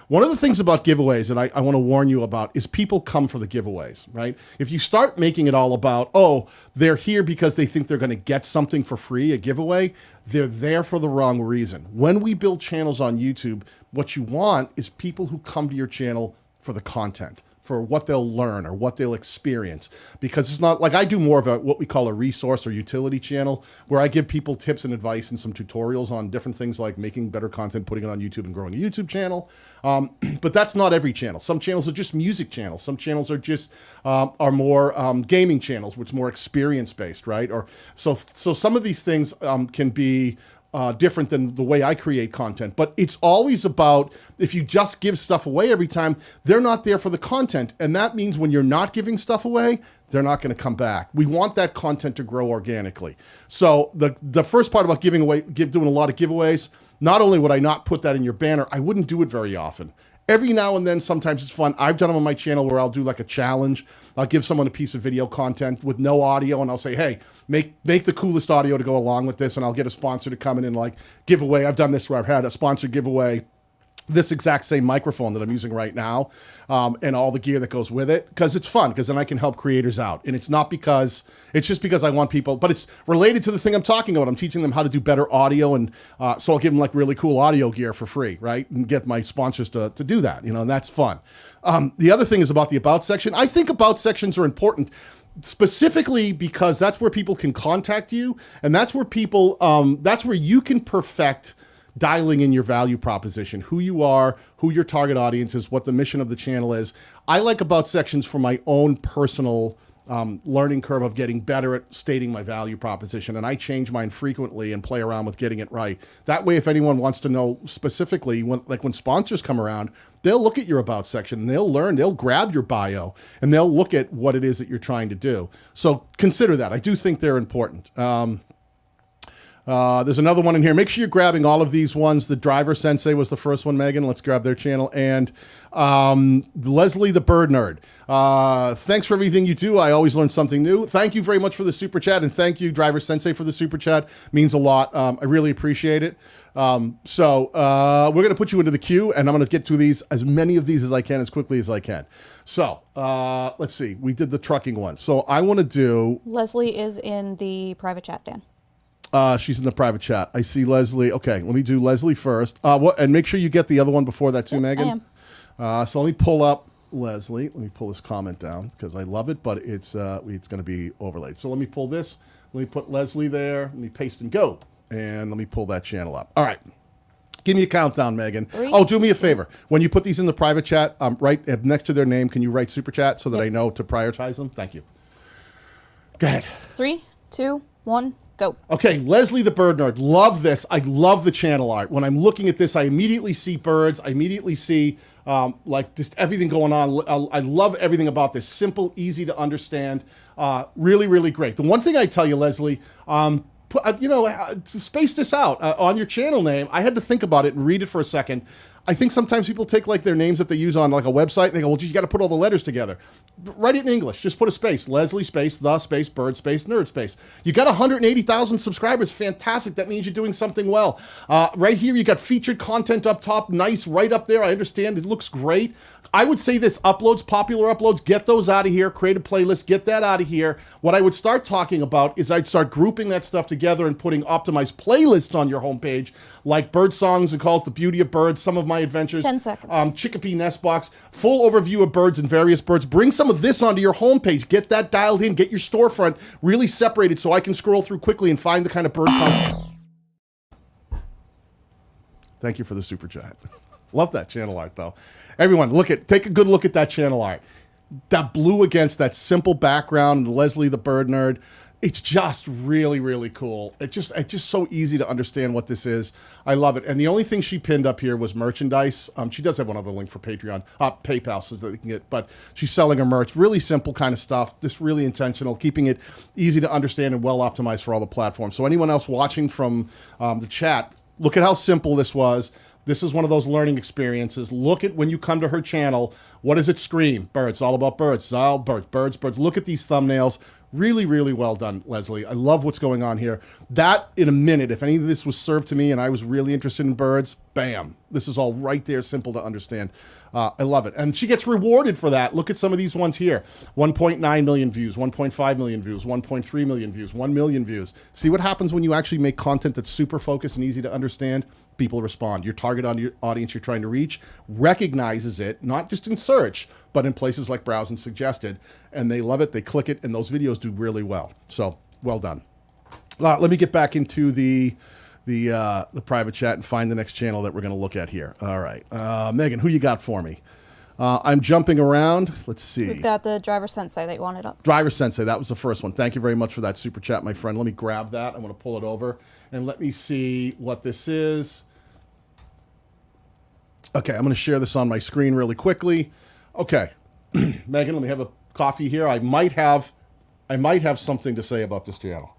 One of the things about giveaways that I want to warn you about is people come for the giveaways, right? If you start making it all about, oh, they're here because they think they're going to get something for free, a giveaway, they're there for the wrong reason. When we build channels on YouTube, what you want is people who come to your channel for the content, for what they'll learn or what they'll experience. Because it's not like I do more of what we call a resource or utility channel, where I give people tips and advice and some tutorials on different things like making better content, putting it on YouTube and growing a YouTube channel. But that's not every channel. Some channels are just music channels. Some channels are just are more gaming channels, which is more experience-based, right? Or so some of these things can be different than the way I create content. But it's always about, if you just give stuff away every time, they're not there for the content. And that means when you're not giving stuff away, they're not going to come back. We want that content to grow organically. So the first part about doing a lot of giveaways, not only would I not put that in your banner, I wouldn't do it very often. Every now and then, sometimes it's fun. I've done them on my channel where I'll do like a challenge. I'll give someone a piece of video content with no audio, and I'll say, hey, make the coolest audio to go along with this, and I'll get a sponsor to come in and like give away. I've done this where I've had a sponsor give away this exact same microphone that I'm using right now, and all the gear that goes with it, because it's fun, because then I can help creators out. And it's just because I want people, but it's related to the thing I'm talking about. I'm teaching them how to do better audio, and so I'll give them like really cool audio gear for free, right? And get my sponsors to do that, and that's fun. The other thing is about the about section. I think about sections are important, specifically because that's where people can contact you, and that's where that's where you can perfect dialing in your value proposition, who you are, who your target audience is, what the mission of the channel is. I like about sections for my own personal learning curve of getting better at stating my value proposition. And I change mine frequently and play around with getting it right. That way, if anyone wants to know specifically, when sponsors come around, they'll look at your about section and they'll learn, they'll grab your bio and they'll look at what it is that you're trying to do. So consider that. I do think they're important. There's another one in here. Make sure you're grabbing all of these ones. The Driver Sensei was the first one, Megan. Let's grab their channel. And Leslie the Bird Nerd. Thanks for everything you do. I always learn something new. Thank you very much for the super chat. And thank you, Driver Sensei, for the super chat. Means a lot. I really appreciate it. So we're going to put you into the queue, and I'm going to get to these, as many of these as I can, as quickly as I can. So let's see. We did the trucking one. So I want to do... Leslie is in the private chat, Dan. She's in the private chat. I see Leslie. Okay, let me do Leslie first. And make sure you get the other one before that too, Megan. I am. So let me pull up Leslie. Let me pull this comment down because I love it, but it's going to be overlaid. So let me pull this. Let me put Leslie there. Let me paste and go. And let me pull that channel up. All right. Give me a countdown, Megan. 3, oh, do me a favor. When you put these in the private chat, right next to their name, can you write super chat so that I know to prioritize them? Thank you. Go ahead. 3, 2, 1, go. Okay, Leslie the Bird Nerd. Love this. I love the channel art. When I'm looking at this, I immediately see birds. I immediately see like just everything going on. I love everything about this. Simple, easy to understand. Really, really great. The one thing I tell you, Leslie, to space this out on your channel name, I had to think about it and read it for a second. I think sometimes people take like their names that they use on like a website and they go, well, geez, you got to put all the letters together. Write it in English. Just put a space. Leslie space, the space, bird space, nerd space. You got 180,000 subscribers. Fantastic. That means you're doing something well. Right here, you got featured content up top. Nice. Right up there. I understand. It looks great. I would say this, uploads, popular uploads, get those out of here, create a playlist, get that out of here. What I would start talking about is I'd start grouping that stuff together and putting optimized playlists on your homepage, like bird songs and calls, The Beauty of Birds, Some of My Adventures. 10 seconds. Chickapee Nest Box, full overview of birds and various birds. Bring some of this onto your homepage. Get that dialed in, get your storefront really separated so I can scroll through quickly and find the kind of bird content. Thank you for the super chat. Love that channel art, though. Everyone, take a good look at that channel art. That blue against that simple background, Leslie the Bird Nerd. It's just really, really cool. It's just so easy to understand what this is. I love it. And the only thing she pinned up here was merchandise. She does have one other link for Patreon, PayPal, so that they can get. But she's selling her merch. Really simple kind of stuff. Just really intentional, keeping it easy to understand and well optimized for all the platforms. So anyone else watching from the chat, look at how simple this was. This is one of those learning experiences. Look at when you come to her channel, what does it scream? Birds, it's all about birds. It's all birds. Look at these thumbnails. Really, really well done, Leslie. I love what's going on here. That, in a minute, if any of this was served to me and I was really interested in birds, bam. This is all right there, simple to understand. I love it. And she gets rewarded for that. Look at some of these ones here. 1.9 million views, 1.5 million views, 1.3 million views, 1 million views. See what happens when you actually make content that's super focused and easy to understand? People respond. Your target audience you're trying to reach recognizes it, not just in search, but in places like Browse and Suggested. And they love it, they click it, and those videos do really well. So, well done. Let me get back into the private chat and find the next channel that we're going to look at here. All right. Megan, who you got for me? I'm jumping around. Let's see. We've got the Driver Sensei that you wanted up. Driver Sensei, that was the first one. Thank you very much for that super chat, my friend. Let me grab that. I'm going to pull it over, and let me see what this is. Okay, I'm going to share this on my screen really quickly. Okay. Megan, let me have a coffee here. I might have something to say about this channel.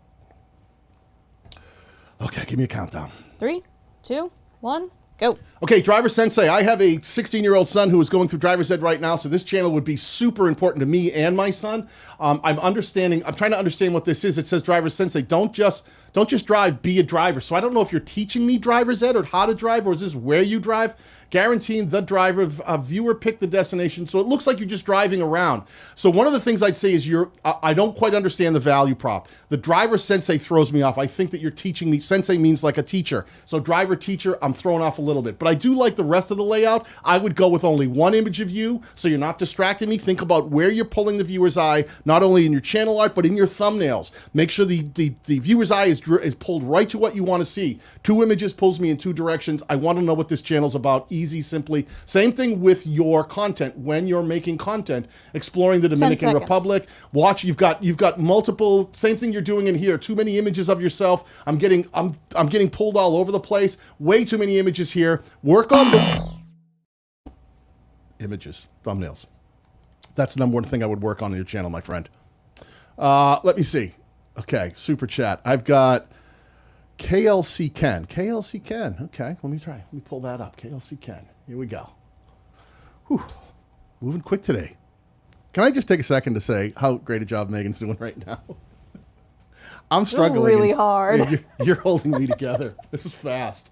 Okay, give me a countdown. 3, 2, 1, go. Okay, Driver Sensei, I have a 16-year-old son who is going through driver's ed right now, so this channel would be super important to me and my son. I'm trying to understand what this is. It says Driver Sensei, don't just drive, be a driver. So I don't know if you're teaching me driver's ed or how to drive, or is this where you drive? Guaranteeing the driver, viewer pick the destination. So it looks like you're just driving around. So one of the things I'd say is I don't quite understand the value prop. The Driver Sensei throws me off. I think that you're teaching me. Sensei means like a teacher. So driver, teacher, I'm thrown off a little bit. But I do like the rest of the layout. I would go with only one image of you, so you're not distracting me. Think about where you're pulling the viewer's eye, not only in your channel art, but in your thumbnails. Make sure the viewer's eye is pulled right to what you want to see. 2 images pulls me in 2 directions. I want to know what this channel's about. easy, simply. Same thing with your content. When you're making content, exploring the Dominican seconds. Republic, watch, you've got multiple, same thing you're doing in here. Too many images of yourself. I'm getting pulled all over the place. Way too many images here. Work on the images, thumbnails. That's the number one thing I would work on your channel, my friend. Let me see. Okay, super chat. I've got KLC Ken. KLC Ken. Okay, let me try. Let me pull that up. KLC Ken. Here we go. Whew. Moving quick today. Can I just take a second to say how great a job Megan's doing right now? I'm struggling. This is really hard. You're holding me together. This is fast.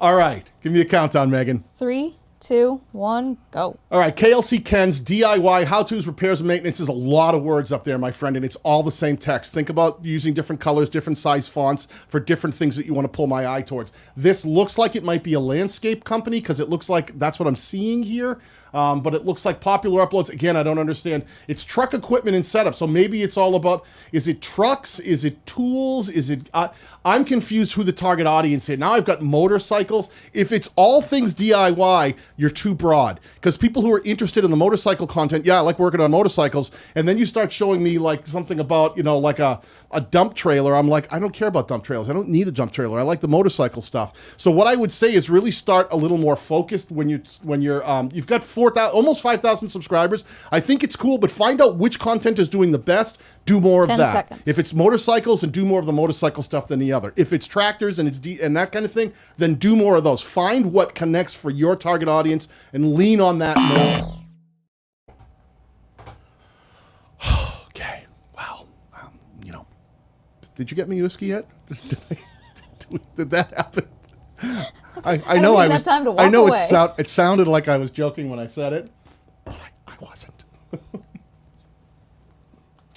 All right. Give me a countdown, Megan. 3, 2, 1, go. All right, KLC Ken's DIY how-tos, repairs, and maintenance is a lot of words up there, my friend, and it's all the same text. Think about using different colors, different size fonts for different things that you want to pull my eye towards. This looks like it might be a landscape company because it looks like that's what I'm seeing here, but it looks like popular uploads. Again, I don't understand. It's truck equipment and setup, so maybe it's all about, is it trucks? Is it tools? Is it... I'm confused who the target audience is. Now I've got motorcycles. If it's all things DIY, you're too broad. Because people who are interested in the motorcycle content, yeah, I like working on motorcycles, and then you start showing me like something about, you know, like a dump trailer. I'm like, I don't care about dump trailers. I don't need a dump trailer. I like the motorcycle stuff. So what I would say is really start a little more focused when you're you've got 4,000, almost 5,000 subscribers. I think it's cool, but find out which content is doing the best. Do more of 10 that. seconds. If it's motorcycles, and do more of the motorcycle stuff than the other. If it's tractors and it's and that kind of thing, then do more of those. Find what connects for your target audience and lean on that more. Okay. Wow. You know, did you get me whiskey yet? Did that happen? I know I was. Time to walk I know away. it sounded like I was joking when I said it, but I wasn't.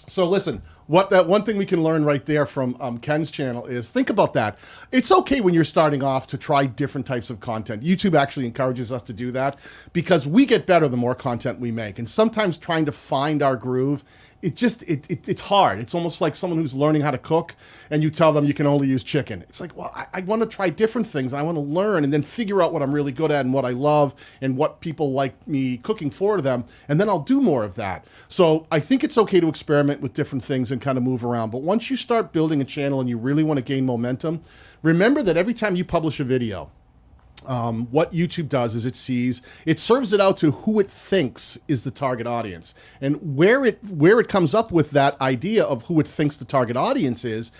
So listen, that one thing we can learn right there from Ken's channel is think about that. It's okay when you're starting off to try different types of content. YouTube actually encourages us to do that because we get better the more content we make. And sometimes trying to find our groove, it's hard. It's almost like someone who's learning how to cook and you tell them you can only use chicken. It's like, well, I want to try different things. I want to learn and then figure out what I'm really good at and what I love and what people like me cooking for them. And then I'll do more of that. So I think it's okay to experiment with different things and kind of move around. But once you start building a channel and you really want to gain momentum, remember that every time you publish a video, what YouTube does is it serves it out to who it thinks is the target audience. And where it comes up with that idea of who it thinks the target audience is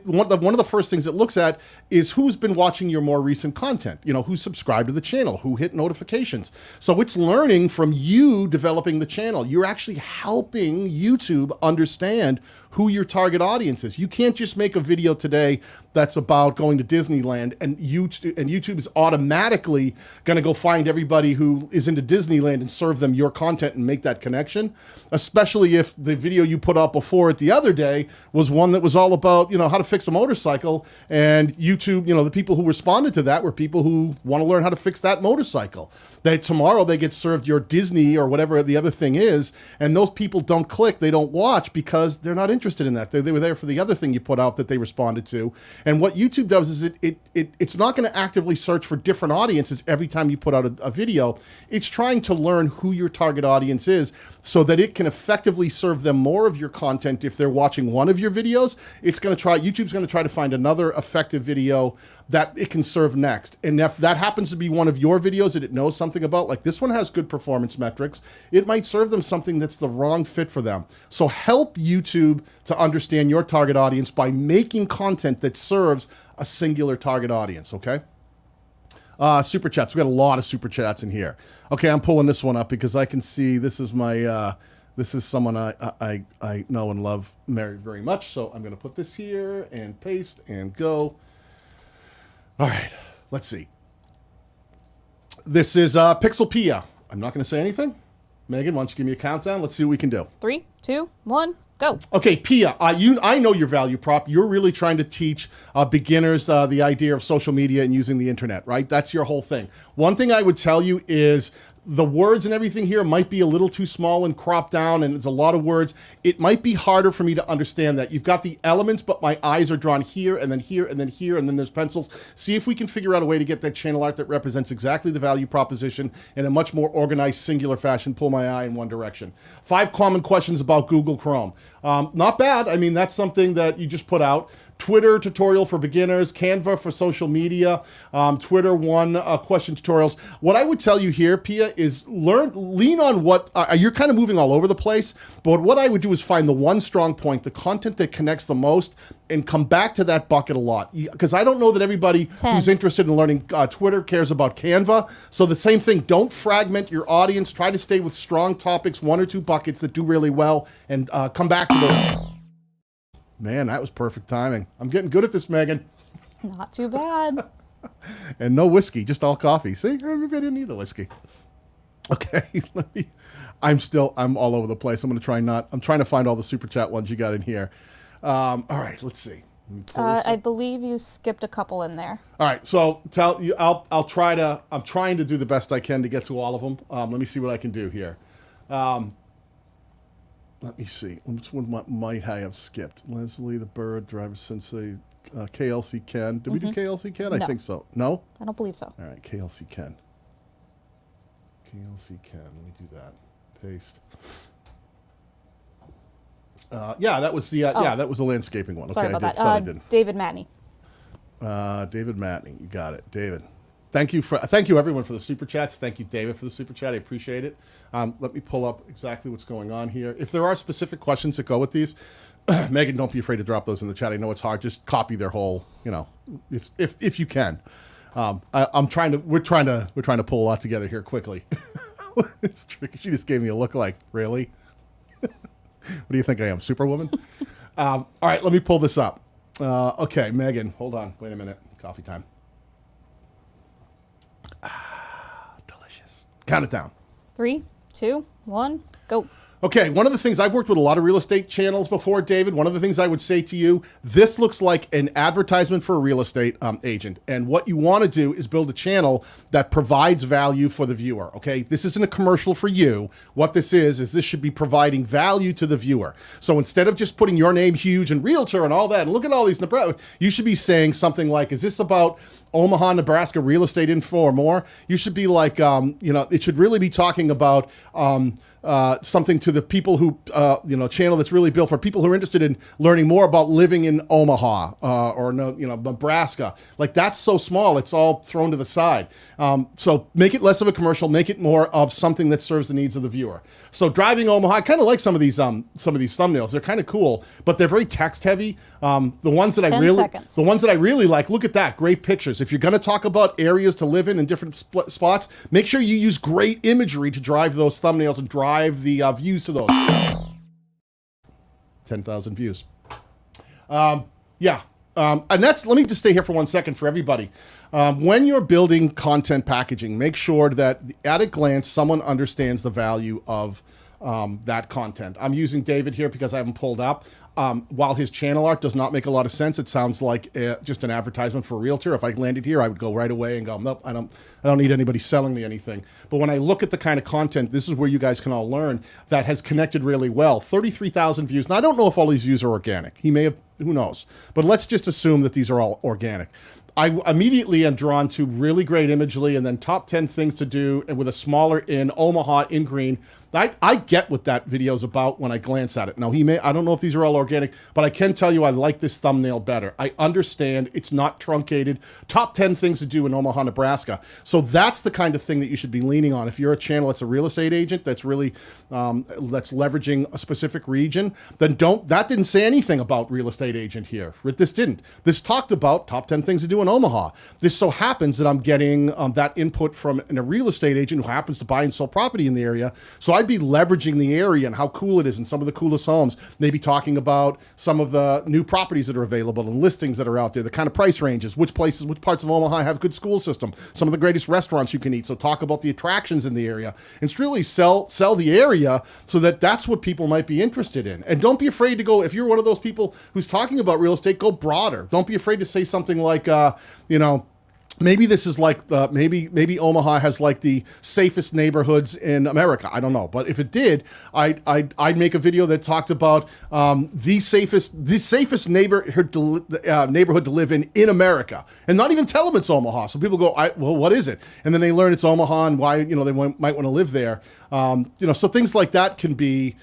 one of the first things it looks at is who's been watching your more recent content, you know, who subscribed to the channel, who hit notifications. So it's learning from you developing the channel. You're actually helping YouTube understand who your target audience is. You can't just make a video today that's about going to Disneyland and YouTube is automatically going to go find everybody who is into Disneyland and serve them your content and make that connection, especially if the video you put out before it the other day was one that was all about, you know, how to fix a motorcycle, and YouTube, you know, the people who responded to that were people who want to learn how to fix that motorcycle. Tomorrow they get served your Disney or whatever the other thing is, and those people don't click, they don't watch because they're not interested in that. They were there for the other thing you put out that they responded to. And what YouTube does is it's not going to actively search for different audiences every time you put out a video. It's trying to learn who your target audience is so that it can effectively serve them more of your content. If they're watching one of your videos, YouTube's going to try to find another effective video that it can serve next. And if that happens to be one of your videos that it knows something about, like this one has good performance metrics, it might serve them something that's the wrong fit for them. So help YouTube to understand your target audience by making content that serves a singular target audience, okay? Super chats. We got a lot of super chats in here. Okay, I'm pulling this one up because I can see this is my this is someone I know and love very much. So I'm going to put this here and paste and go. All right, let's see. This is Pixelpia. I'm not going to say anything. Megan, why don't you give me a countdown? Let's see what we can do. 3, 2, 1, go. Okay, Pia, I know your value prop. You're really trying to teach beginners the idea of social media and using the internet, right? That's your whole thing. One thing I would tell you is The words and everything here might be a little too small and cropped down, and it's a lot of words. It might be harder for me to understand that. You've got the elements, but my eyes are drawn here, and then here, and then here, and then there's pencils. See if we can figure out a way to get that channel art that represents exactly the value proposition in a much more organized, singular fashion. Pull my eye in one direction. 5 common questions about Google Chrome. Not bad. I mean, that's something that you just put out. Twitter tutorial for beginners, Canva for social media, Twitter question tutorials. What I would tell you here, Pia, is lean on what, you're kind of moving all over the place, but what I would do is find the one strong point, the content that connects the most, and come back to that bucket a lot. Because I don't know that everybody 10. who's interested in learning Twitter cares about Canva. So the same thing, don't fragment your audience. Try to stay with strong topics, 1 or 2 buckets that do really well, and come back to those. Man, that was perfect timing. I'm getting good at this, Megan. Not too bad. And no whiskey, just all coffee. See, maybe I didn't need the whiskey. Okay, I'm all over the place. I'm trying to find all the super chat ones you got in here. All right, let's see. I believe you skipped a couple in there. All right, so I'm trying to do the best I can to get to all of them. Let me see what I can do here. Let me see. Which one might I have skipped? Leslie the Bird, Driver Sensei, KLC Ken. Did we do KLC Ken? No. I think so. No? I don't believe so. All right, KLC Ken. KLC Ken. Let me do that. Paste. Yeah, that was the that was the landscaping one. Sorry okay, about I that. did. David Matney. David Matney. You got it. David. Thank you everyone for the super chats. Thank you, David, for the super chat. I appreciate it. Let me pull up exactly what's going on here. If there are specific questions that go with these, Megan, don't be afraid to drop those in the chat. I know it's hard. Just copy their whole, if you can. We're trying to pull a lot together here quickly. It's tricky. She just gave me a look like, really? What do you think I am, Superwoman? All right, let me pull this up. Okay, Megan, hold on. Wait a minute. Coffee time. Delicious. Count it down. 3, 2, 1, go. Okay, one of the things, I've worked with a lot of real estate channels before, David. One of the things I would say to you, this looks like an advertisement for a real estate agent. And what you want to do is build a channel that provides value for the viewer, okay? This isn't a commercial for you. What this is this should be providing value to the viewer. So instead of just putting your name huge and realtor and all that, and look at all these, you should be saying something like, is this about Omaha, Nebraska real estate info or more? You should be like, it should really be talking about something to the people who, channel that's really built for people who are interested in learning more about living in Omaha or Nebraska. Like, that's so small, it's all thrown to the side. So make it less of a commercial, make it more of something that serves the needs of the viewer. So driving Omaha, I kind of like some of these thumbnails. They're kind of cool, but they're very text heavy. The ones that I really like, look at that, great pictures. If you're going to talk about areas to live in different spots, make sure you use great imagery to drive those thumbnails and drive the views to those. 10,000 views. And let me just stay here for 1 second for everybody. When you're building content packaging, make sure that at a glance, someone understands the value of that content. I'm using David here because I haven't pulled up. While his channel art does not make a lot of sense, it sounds like just an advertisement for a realtor. If I landed here, I would go right away and go, nope, I don't need anybody selling me anything. But when I look at the kind of content, this is where you guys can all learn, that has connected really well. 33,000 views. Now, I don't know if all these views are organic. He may have, who knows? But let's just assume that these are all organic. I immediately am drawn to really great imagery and then top 10 things to do, and with a smaller in Omaha in green. I get what that video is about when I glance at it. Now, I don't know if these are all organic, but I can tell you I like this thumbnail better. I understand it's not truncated. Top 10 things to do in Omaha, Nebraska. So that's the kind of thing that you should be leaning on. If you're a channel that's a real estate agent that's really, that's leveraging a specific region, then that didn't say anything about real estate agent here. This didn't. This talked about top 10 things to do in Omaha. This so happens that I'm getting that input from a real estate agent who happens to buy and sell property in the area. So I'd be leveraging the area and how cool it is and some of the coolest homes, maybe talking about some of the new properties that are available and listings that are out there, the kind of price ranges, which parts of Omaha have good school system, some of the greatest restaurants you can eat. So talk about the attractions in the area and really sell the area so that's what people might be interested in. And don't be afraid to go, if you're one of those people who's talking about real estate, go broader. Don't be afraid to say something like, Maybe this is like the maybe Omaha has like the safest neighborhoods in America. I don't know, but if it did, I'd make a video that talked about the safest neighborhood to live in America, and not even tell them it's Omaha. So people go, well, what is it? And then they learn it's Omaha and why they might want to live there. So things like that can be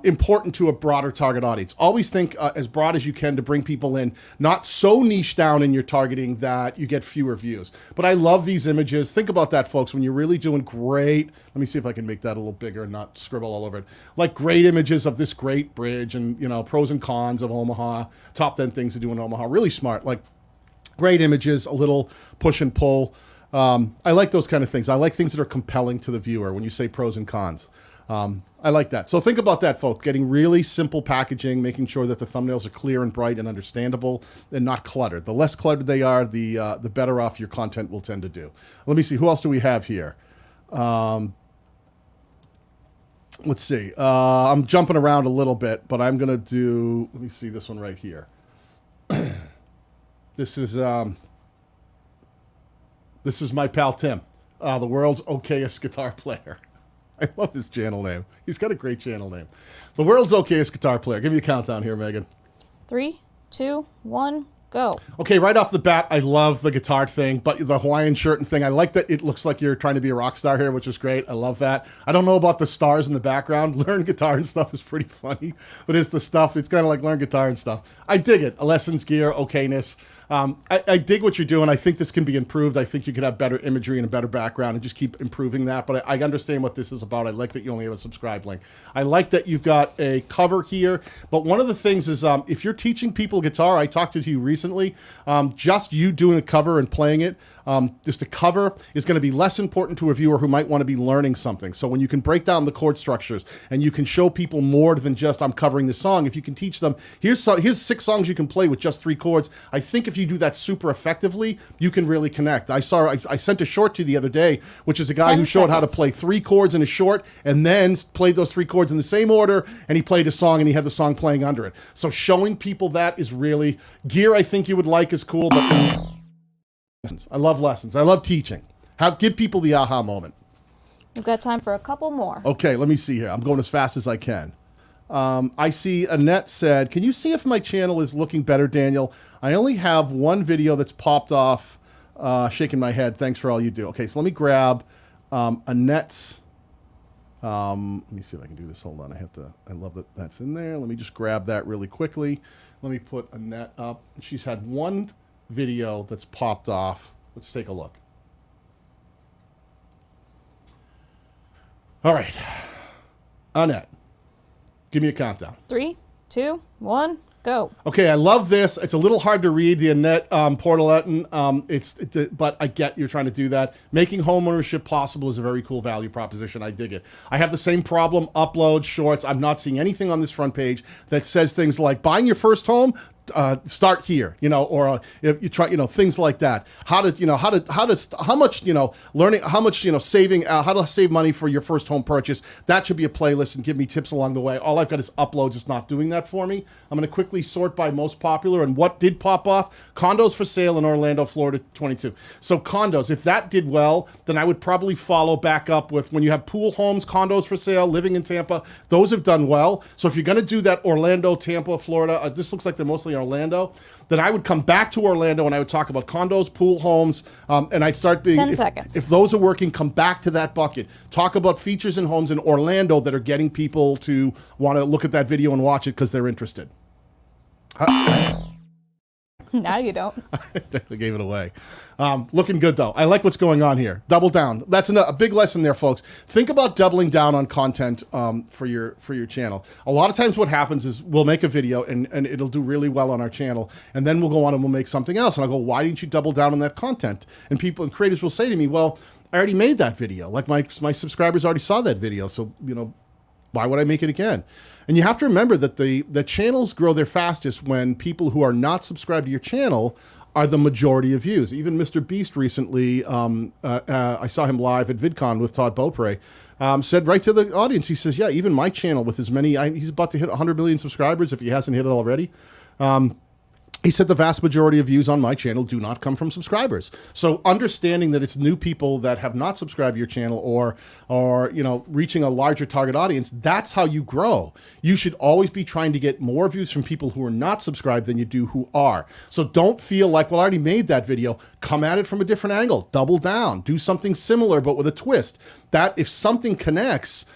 important to a broader target audience. Always think as broad as you can to bring people in, not so niche down in your targeting that you get fewer views. But I love these images. Think about that, folks, when you're really doing great. Let me see if I can make that a little bigger and not scribble all over it. Like great images of this great bridge and, pros and cons of Omaha, top 10 things to do in Omaha. Really smart, like great images, a little push and pull. I like those kind of things. I like things that are compelling to the viewer when you say pros and cons. I like that. So think about that, folks. Getting really simple packaging, making sure that the thumbnails are clear and bright and understandable and not cluttered. The less cluttered they are, the better off your content will tend to do. Let me see. Who else do we have here? Let's see. I'm jumping around a little bit, but I'm going to do, let me see this one right here. This is my pal Tim, the world's okayest guitar player. I love his channel name. He's got a great channel name. The world's okayest guitar player. Give me a countdown here, Megan. 3, 2, 1, go. Okay, right off the bat, I love the guitar thing, but the Hawaiian shirt and thing, I like that it looks like you're trying to be a rock star here, which is great. I love that. I don't know about the stars in the background. Learn guitar and stuff is pretty funny, but it's the stuff. It's kind of like learn guitar and stuff. I dig it. Lessons, gear, okayness. I dig what you're doing. I think this can be improved. I think you could have better imagery and a better background and just keep improving that. But I understand what this is about. I like that you only have a subscribe link. I like that you've got a cover here. But one of the things is if you're teaching people guitar, I talked to you recently, just you doing a cover and playing it, just a cover is going to be less important to a viewer who might want to be learning something. So when you can break down the chord structures and you can show people more than just I'm covering this song, if you can teach them, here's 6 songs you can play with just 3 chords. I think if you do that super effectively, you can really connect. I sent a short to you the other day, which is a guy who showed how to play 3 chords in a short and then played those 3 chords in the same order, and he played a song and he had the song playing under it. So showing people that is really gear I think you would like is cool, but I love lessons. I love teaching. Give people the aha moment. We've got time for a couple more. Okay, let me see here. I'm going as fast as I can. I see Annette said, can you see if my channel is looking better, Daniel? I only have one video that's popped off, shaking my head. Thanks for all you do. Okay, so let me grab Annette's. Let me see if I can do this. Hold on. I love that that's in there. Let me just grab that really quickly. Let me put Annette up. She's had one video that's popped off. Let's take a look. All right. Annette. Give me a countdown. 3, 2, 1, go. Okay, I love this. It's a little hard to read, the Annette Portaletten. But I get you're trying to do that. Making homeownership possible is a very cool value proposition. I dig it. I have the same problem. Upload, shorts. I'm not seeing anything on this front page that says things like buying your first home. Start here, or if you try, things like that. How much, learning, how much, saving, how to save money for your first home purchase. That should be a playlist and give me tips along the way. All I've got is uploads. It's not doing that for me. I'm going to quickly sort by most popular and what did pop off. Condos for sale in Orlando, Florida, 22. So condos, if that did well, then I would probably follow back up with when you have pool homes, condos for sale, living in Tampa. Those have done well. So if you're going to do that Orlando, Tampa, Florida, this looks like they're mostly Orlando, then I would come back to Orlando and I would talk about condos, pool homes, and I'd start being 10 seconds. If those are working, come back to that bucket. Talk about features and homes in Orlando that are getting people to want to look at that video and watch it because they're interested. Now you don't. I gave it away. Looking good, though. I like what's going on here. Double down. That's a big lesson there, folks. Think about doubling down on content for your channel. A lot of times what happens is we'll make a video, and it'll do really well on our channel, and then we'll go on and we'll make something else. And I'll go, why didn't you double down on that content? And people and creators will say to me, well, I already made that video. Like my subscribers already saw that video, so, why would I make it again? And you have to remember that the channels grow their fastest when people who are not subscribed to your channel are the majority of views. Even Mr. Beast recently, I saw him live at VidCon with Todd Beaupre, said right to the audience, he says, yeah, even my channel with as many, he's about to hit 100 million subscribers if he hasn't hit it already. He said the vast majority of views on my channel do not come from subscribers. So understanding that it's new people that have not subscribed to your channel or you know, reaching a larger target audience, that's how you grow. You should always be trying to get more views from people who are not subscribed than you do who are. So don't feel like, well, I already made that video. Come at it from a different angle. Double down. Do something similar but with a twist. That if something connects,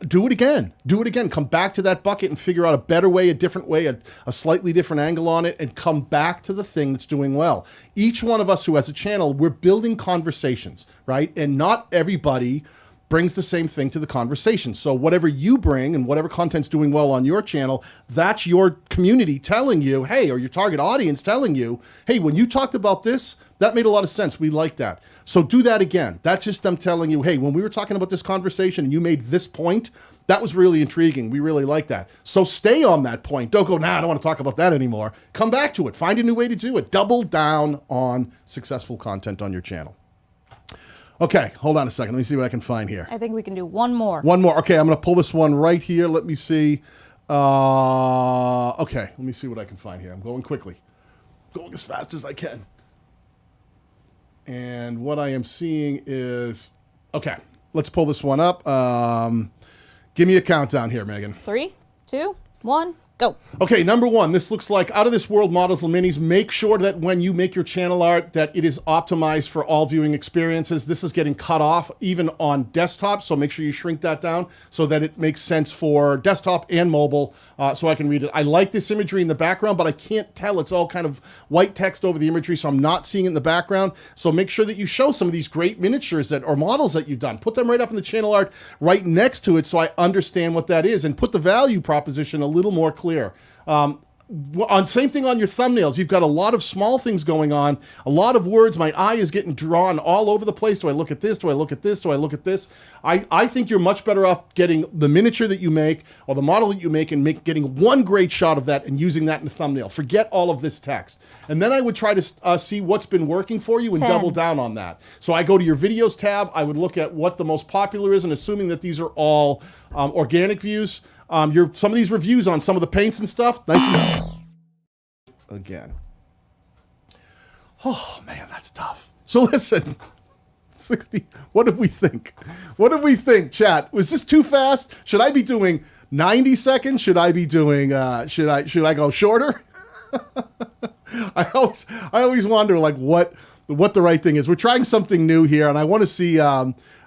do it again. Do it again. Come back to that bucket and figure out a better way, a different way, a slightly different angle on it, and come back to the thing that's doing well. Each one of us who has a channel, we're building conversations, right? And not everybody brings the same thing to the conversation. So whatever you bring and whatever content's doing well on your channel, that's your community telling you, hey, or your target audience telling you, hey, when you talked about this, that made a lot of sense. We like that. So do that again. That's just them telling you, hey, when we were talking about this conversation and you made this point, that was really intriguing. We really like that. So stay on that point. Don't go, nah, I don't want to talk about that anymore. Come back to it. Find a new way to do it. Double down on successful content on your channel. Okay, hold on a second. Let me see what I can find here. I think we can do one more. One more. Okay, I'm going to pull this one right here. Let me see. Okay, let me see what I can find here. I'm going quickly. Going as fast as I can. And what I am seeing is... Okay, let's pull this one up. Give me a countdown here, Megan. 3, 2, 1, go. Okay, number one, this looks like out of this world models and minis. Make sure that when you make your channel art that it is optimized for all viewing experiences. This is getting cut off even on desktop, so make sure you shrink that down so that it makes sense for desktop and mobile so I can read it. I like this imagery in the background, but I can't tell. It's all kind of white text over the imagery, so I'm not seeing it in the background. So make sure that you show some of these great miniatures that or models that you've done. Put them right up in the channel art right next to it so I understand what that is, and put the value proposition a little more clear. On same thing on your thumbnails. You've got a lot of small things going on, a lot of words. My eye is getting drawn all over the place. Do I look at this? Do I look at this? Do I look at this? I think you're much better off getting the miniature that you make or the model that you make and getting one great shot of that and using that in the thumbnail. Forget all of this text. And then I would try to see what's been working for you and 10. double down on that. So I go to your videos tab. I would look at what the most popular is, and assuming that these are all organic views, some of these reviews on some of the paints and stuff, nice and again. Oh man, that's tough. So listen, 60. What did we think? What did we think, chat? Was this too fast? Should I be doing 90 seconds? Should I be doing? Should I go shorter? I always wonder like what the right thing is. We're trying something new here, and I want to see.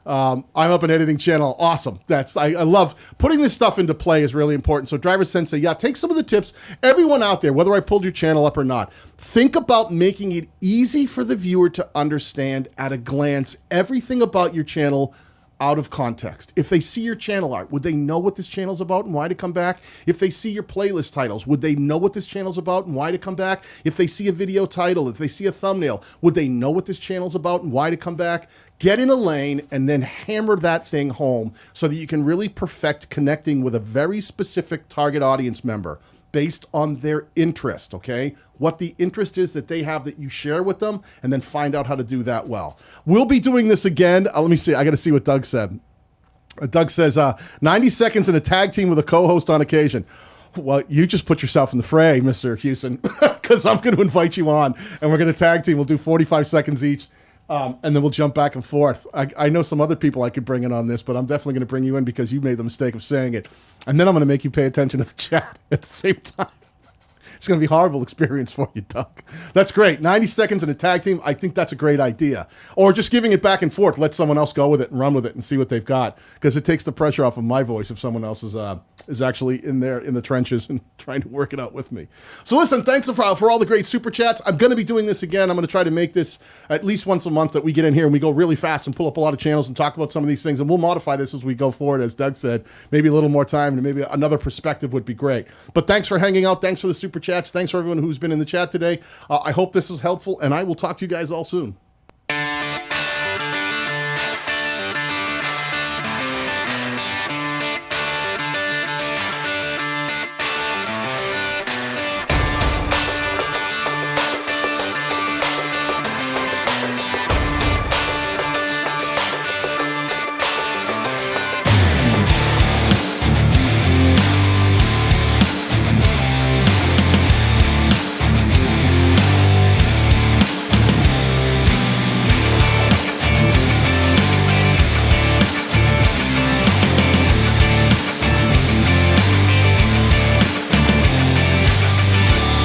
I'm Up and Editing channel. Awesome. I love putting this stuff into play is really important. So Driver Sensei, yeah, take some of the tips. Everyone out there, whether I pulled your channel up or not, think about making it easy for the viewer to understand at a glance everything about your channel out of context. If they see your channel art, would they know what this channel's about and why to come back? If they see your playlist titles, would they know what this channel's about and why to come back? If they see a video title, if they see a thumbnail, would they know what this channel's about and why to come back? Get in a lane and then hammer that thing home so that you can really perfect connecting with a very specific target audience member based on their interest, okay? What the interest is that they have that you share with them, and then find out how to do that well. We'll be doing this again. Let me see. I got to see what Doug said. Doug says, 90 seconds in a tag team with a co-host on occasion. Well, you just put yourself in the fray, Mr. Hewson, because I'm going to invite you on, and we're going to tag team. We'll do 45 seconds each. And then we'll jump back and forth. I know some other people I could bring in on this, but I'm definitely going to bring you in because you made the mistake of saying it. And then I'm going to make you pay attention to the chat at the same time. It's going to be a horrible experience for you, Doug. That's great. 90 seconds in a tag team. I think that's a great idea. Or just giving it back and forth. Let someone else go with it and run with it and see what they've got. Because it takes the pressure off of my voice if someone else is actually in there in the trenches and trying to work it out with me. So listen, thanks for all the great super chats. I'm going to be doing this again. I'm going to try to make this at least once a month that we get in here and we go really fast and pull up a lot of channels and talk about some of these things. And we'll modify this as we go forward, as Doug said. Maybe a little more time and maybe another perspective would be great. But thanks for hanging out. Thanks for the super chats. Thanks for everyone who's been in the chat today. I hope this was helpful, and I will talk to you guys all soon.